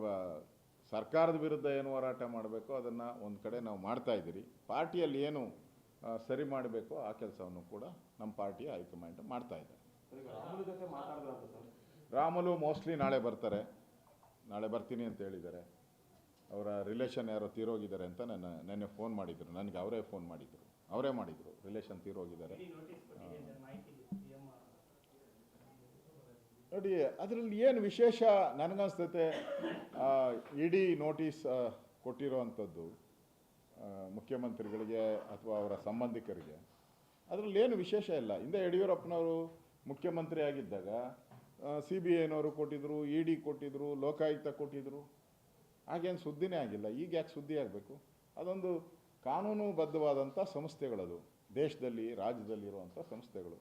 ಸರ್ಕಾರದ ವಿರುದ್ಧ ಏನು ಹೋರಾಟ ಮಾಡಬೇಕೋ ಅದನ್ನು ಒಂದು ಕಡೆ ನಾವು ಮಾಡ್ತಾ ಇದ್ದೀರಿ. ಪಾರ್ಟಿಯಲ್ಲಿ ಏನು ಸರಿ ಮಾಡಬೇಕೋ ಆ ಕೆಲಸವನ್ನು ಕೂಡ ನಮ್ಮ ಪಾರ್ಟಿಯ ಹೈಕಮಾಂಡ್ ಮಾಡ್ತಾ ಇದ್ದಾರೆ. ರಾಮುಲು ಮೋಸ್ಟ್ಲಿ ನಾಳೆ ಬರ್ತಾರೆ, ನಾಳೆ ಬರ್ತೀನಿ ಅಂತ ಹೇಳಿದ್ದಾರೆ. ಅವರ ರಿಲೇಷನ್ ಯಾರೋ ತೀರೋಗಿದ್ದಾರೆ ಅಂತ ನೆನ್ನೆ ಫೋನ್ ಮಾಡಿದರು ನನಗೆ, ಅವರೇ ಮಾಡಿದರು ರಿಲೇಷನ್ ತೀರೋಗಿದ್ದಾರೆ ನೋಡಿ. ಅದರಲ್ಲಿ ಏನು ವಿಶೇಷ ನನಗನ್ಸ್ತೈತೆ, ಇಡಿ ನೋಟಿಸ್ ಕೊಟ್ಟಿರೋವಂಥದ್ದು ಮುಖ್ಯಮಂತ್ರಿಗಳಿಗೆ ಅಥವಾ ಅವರ ಸಂಬಂಧಿಕರಿಗೆ, ಅದರಲ್ಲಿ ಏನು ವಿಶೇಷ ಇಲ್ಲ. ಹಿಂದೆ ಯಡಿಯೂರಪ್ಪನವರು ಮುಖ್ಯಮಂತ್ರಿ ಆಗಿದ್ದಾಗ CBIನವರು ಕೊಟ್ಟಿದ್ರು, ED ಕೊಟ್ಟಿದ್ರು, ಲೋಕಾಯುಕ್ತ ಕೊಟ್ಟಿದ್ರು. ಹಾಗೇನು ಸುದ್ದಿನೇ ಆಗಿಲ್ಲ. ಈಗ ಯಾಕೆ ಸುದ್ದಿ ಆಗಬೇಕು? ಅದೊಂದು ಕಾನೂನುಬದ್ಧವಾದಂಥ ಸಂಸ್ಥೆಗಳದು, ದೇಶದಲ್ಲಿ ರಾಜ್ಯದಲ್ಲಿರುವಂಥ ಸಂಸ್ಥೆಗಳು.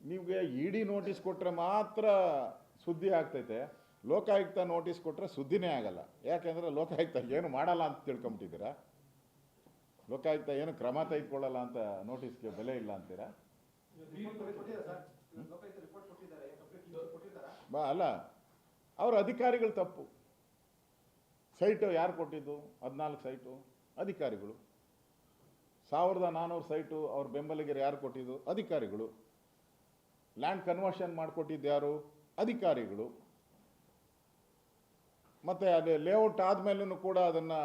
ನಿಮಗೆ ED ನೋಟಿಸ್ ಕೊಟ್ಟರೆ ಮಾತ್ರ ಸುದ್ದಿ ಆಗ್ತೈತೆ, ಲೋಕಾಯುಕ್ತ ನೋಟಿಸ್ ಕೊಟ್ಟರೆ ಸುದ್ದಿನೇ ಆಗಲ್ಲ. ಯಾಕೆಂದರೆ ಲೋಕಾಯುಕ್ತ ಏನು ಮಾಡಲ್ಲ ಅಂತ ತಿಳ್ಕೊಂಬಿಟ್ಟಿದ್ದೀರಾ? ಲೋಕಾಯುಕ್ತ ಏನು ಕ್ರಮ ತೆಗೆದುಕೊಳ್ಳಲ್ಲ ಅಂತ ನೋಟಿಸ್ಗೆ ಬೆಲೆ ಇಲ್ಲ ಅಂತೀರಾ? ಅಲ್ಲ, ಅವ್ರ ಅಧಿಕಾರಿಗಳು ತಪ್ಪು. ಸೈಟು ಯಾರು ಕೊಟ್ಟಿದ್ದು? 14 ಸೈಟು ಅಧಿಕಾರಿಗಳು. 1400 ಸೈಟು ಅವ್ರ ಬೆಂಬಲಿಗರು ಯಾರು ಕೊಟ್ಟಿದ್ದು? ಅಧಿಕಾರಿಗಳು. ಲ್ಯಾಂಡ್ ಕನ್ವರ್ಷನ್ ಮಾಡಿಕೊಟ್ಟಿದ್ದು ಯಾರು? ಅಧಿಕಾರಿಗಳು. ಮತ್ತು ಅದೇ ಲೇಔಟ್ ಆದಮೇಲೂ ಕೂಡ ಅದನ್ನು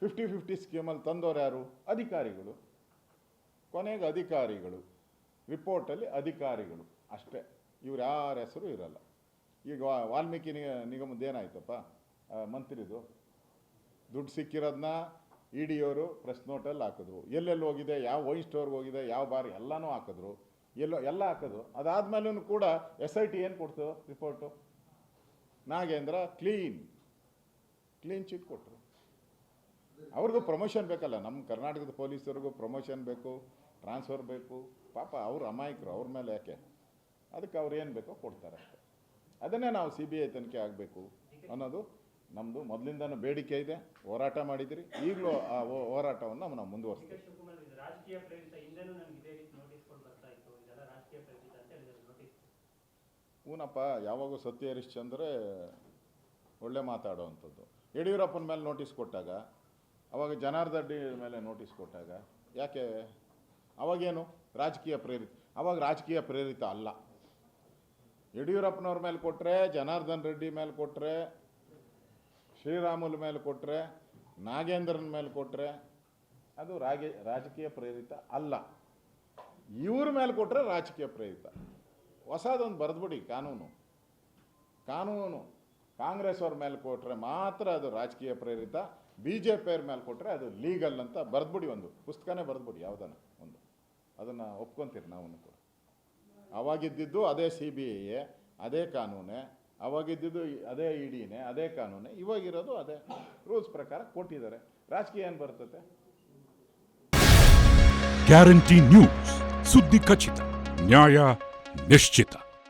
50-50 ಸ್ಕೀಮಲ್ಲಿ ತಂದವರು ಯಾರು? ಅಧಿಕಾರಿಗಳು. ಕೊನೆಗೆ ಅಧಿಕಾರಿಗಳು, ರಿಪೋರ್ಟಲ್ಲಿ ಅಧಿಕಾರಿಗಳು ಅಷ್ಟೇ. ಇವ್ರು ಯಾರ ಹೆಸರು ಇರಲ್ಲ. ಈಗ ವಾಲ್ಮೀಕಿ ನಿಗಮದ್ದೇನಾಯ್ತಪ್ಪ, ಮಂತ್ರಿದು ದುಡ್ಡು ಸಿಕ್ಕಿರೋದನ್ನ ED ಅವರು ಪ್ರೆಸ್ ನೋಟಲ್ಲಿ ಹಾಕಿದ್ರು. ಎಲ್ಲೆಲ್ಲಿ ಹೋಗಿದೆ, ಯಾವ ವೈನ್ ಸ್ಟೋರ್ಗೆ ಹೋಗಿದೆ, ಯಾವ ಬಾರ್, ಎಲ್ಲನೂ ಹಾಕಿದ್ರು. ಎಲ್ಲ ಹಾಕಿದ್ರು. ಅದಾದಮೇಲೂ ಕೂಡ SIT ಏನು ಕೊಡ್ತು ರಿಪೋರ್ಟು? ನಾಗೇಂದ್ರ ಕ್ಲೀನ್ ಚಿಟ್ ಕೊಟ್ಟರು. ಅವ್ರಿಗೂ ಪ್ರಮೋಷನ್ ಬೇಕಲ್ಲ. ನಮ್ಮ ಕರ್ನಾಟಕದ ಪೊಲೀಸರಿಗೂ ಪ್ರಮೋಷನ್ ಬೇಕು, ಟ್ರಾನ್ಸ್ಫರ್ ಬೇಕು. ಪಾಪ ಅವರು ಅಮಾಯಕರು, ಅವ್ರ ಮೇಲೆ ಯಾಕೆ? ಅದಕ್ಕೆ ಅವ್ರು ಏನು ಬೇಕೋ ಕೊಡ್ತಾರೆ ಅಷ್ಟೇ. ಅದನ್ನೇ ನಾವು CBI ತನಿಖೆ ಆಗಬೇಕು ಅನ್ನೋದು ನಮ್ಮದು ಮೊದಲಿಂದನೂ ಬೇಡಿಕೆ ಇದೆ. ಹೋರಾಟ ಮಾಡಿದಿರಿ, ಈಗಲೂ ಆ ಹೋರಾಟವನ್ನು ನಾವು ಮುಂದುವರಿಸ್ತೀವಿ. ಹೂನಪ್ಪ, ಯಾವಾಗೂ ಸತ್ಯ ಹರಿಶ್ಚಂದ್ರೆ ಒಳ್ಳೆ ಮಾತಾಡೋವಂಥದ್ದು. ಯಡಿಯೂರಪ್ಪನ ಮೇಲೆ ನೋಟಿಸ್ ಕೊಟ್ಟಾಗ, ಅವಾಗ ಜನಾರ್ದನ್ ರೆಡ್ಡಿ ಮೇಲೆ ನೋಟಿಸ್ ಕೊಟ್ಟಾಗ ಯಾಕೆ? ಅವಾಗೇನು ರಾಜಕೀಯ ಪ್ರೇರಿತ? ಅವಾಗ ರಾಜಕೀಯ ಪ್ರೇರಿತ ಅಲ್ಲ. ಯಡಿಯೂರಪ್ಪನವ್ರ ಮೇಲೆ ಕೊಟ್ಟರೆ, ಜನಾರ್ದನ್ ರೆಡ್ಡಿ ಮೇಲೆ ಕೊಟ್ಟರೆ, ಶ್ರೀರಾಮುಲು ಮೇಲೆ ಕೊಟ್ಟರೆ, ನಾಗೇಂದ್ರನ ಮೇಲೆ ಕೊಟ್ಟರೆ ಅದು ರಾಜಕೀಯ ಪ್ರೇರಿತ ಅಲ್ಲ. ಇವ್ರ ಮೇಲೆ ಕೊಟ್ಟರೆ ರಾಜಕೀಯ ಪ್ರೇರಿತ. ಹೊಸದೊಂದು ಬರೆದ್ಬಿಡಿ ಕಾನೂನು ಕಾಂಗ್ರೆಸ್ ಅವ್ರ ಮೇಲೆ ಕೊಟ್ಟರೆ ಮಾತ್ರ ಅದು ರಾಜಕೀಯ ಪ್ರೇರಿತ, BJP ಅವ್ರ ಮೇಲೆ ಕೊಟ್ಟರೆ ಅದು ಲೀಗಲ್ ಅಂತ ಬರೆದ್ಬಿಡಿ. ಒಂದು ಪುಸ್ತಕನೇ ಬರೆದ್ಬಿಡಿ, ಯಾವುದನ್ನ ಒಂದು. ಅದನ್ನು ಒಪ್ಕೊತೀರಿ ನಾವು ಕೂಡ. ಅವಾಗಿದ್ದಿದ್ದು ಅದೇ CBI, ಅದೇ ಕಾನೂನೇ. ಅವಾಗಿದ್ದಿದ್ದು ಅದೇ EDನೇ, ಅದೇ ಕಾನೂನೇ. ಇವಾಗಿರೋದು ಅದೇ ರೂಲ್ಸ್ ಪ್ರಕಾರ ಕೊಟ್ಟಿದ್ದಾರೆ. ರಾಜಕೀಯ ಏನು ಬರ್ತದೆ? ಗ್ಯಾರಂಟಿ ನ್ಯೂಸ್, ಸುದ್ದಿ ಖಚಿತ, ನ್ಯಾಯ ನಿಶ್ಚಿತ.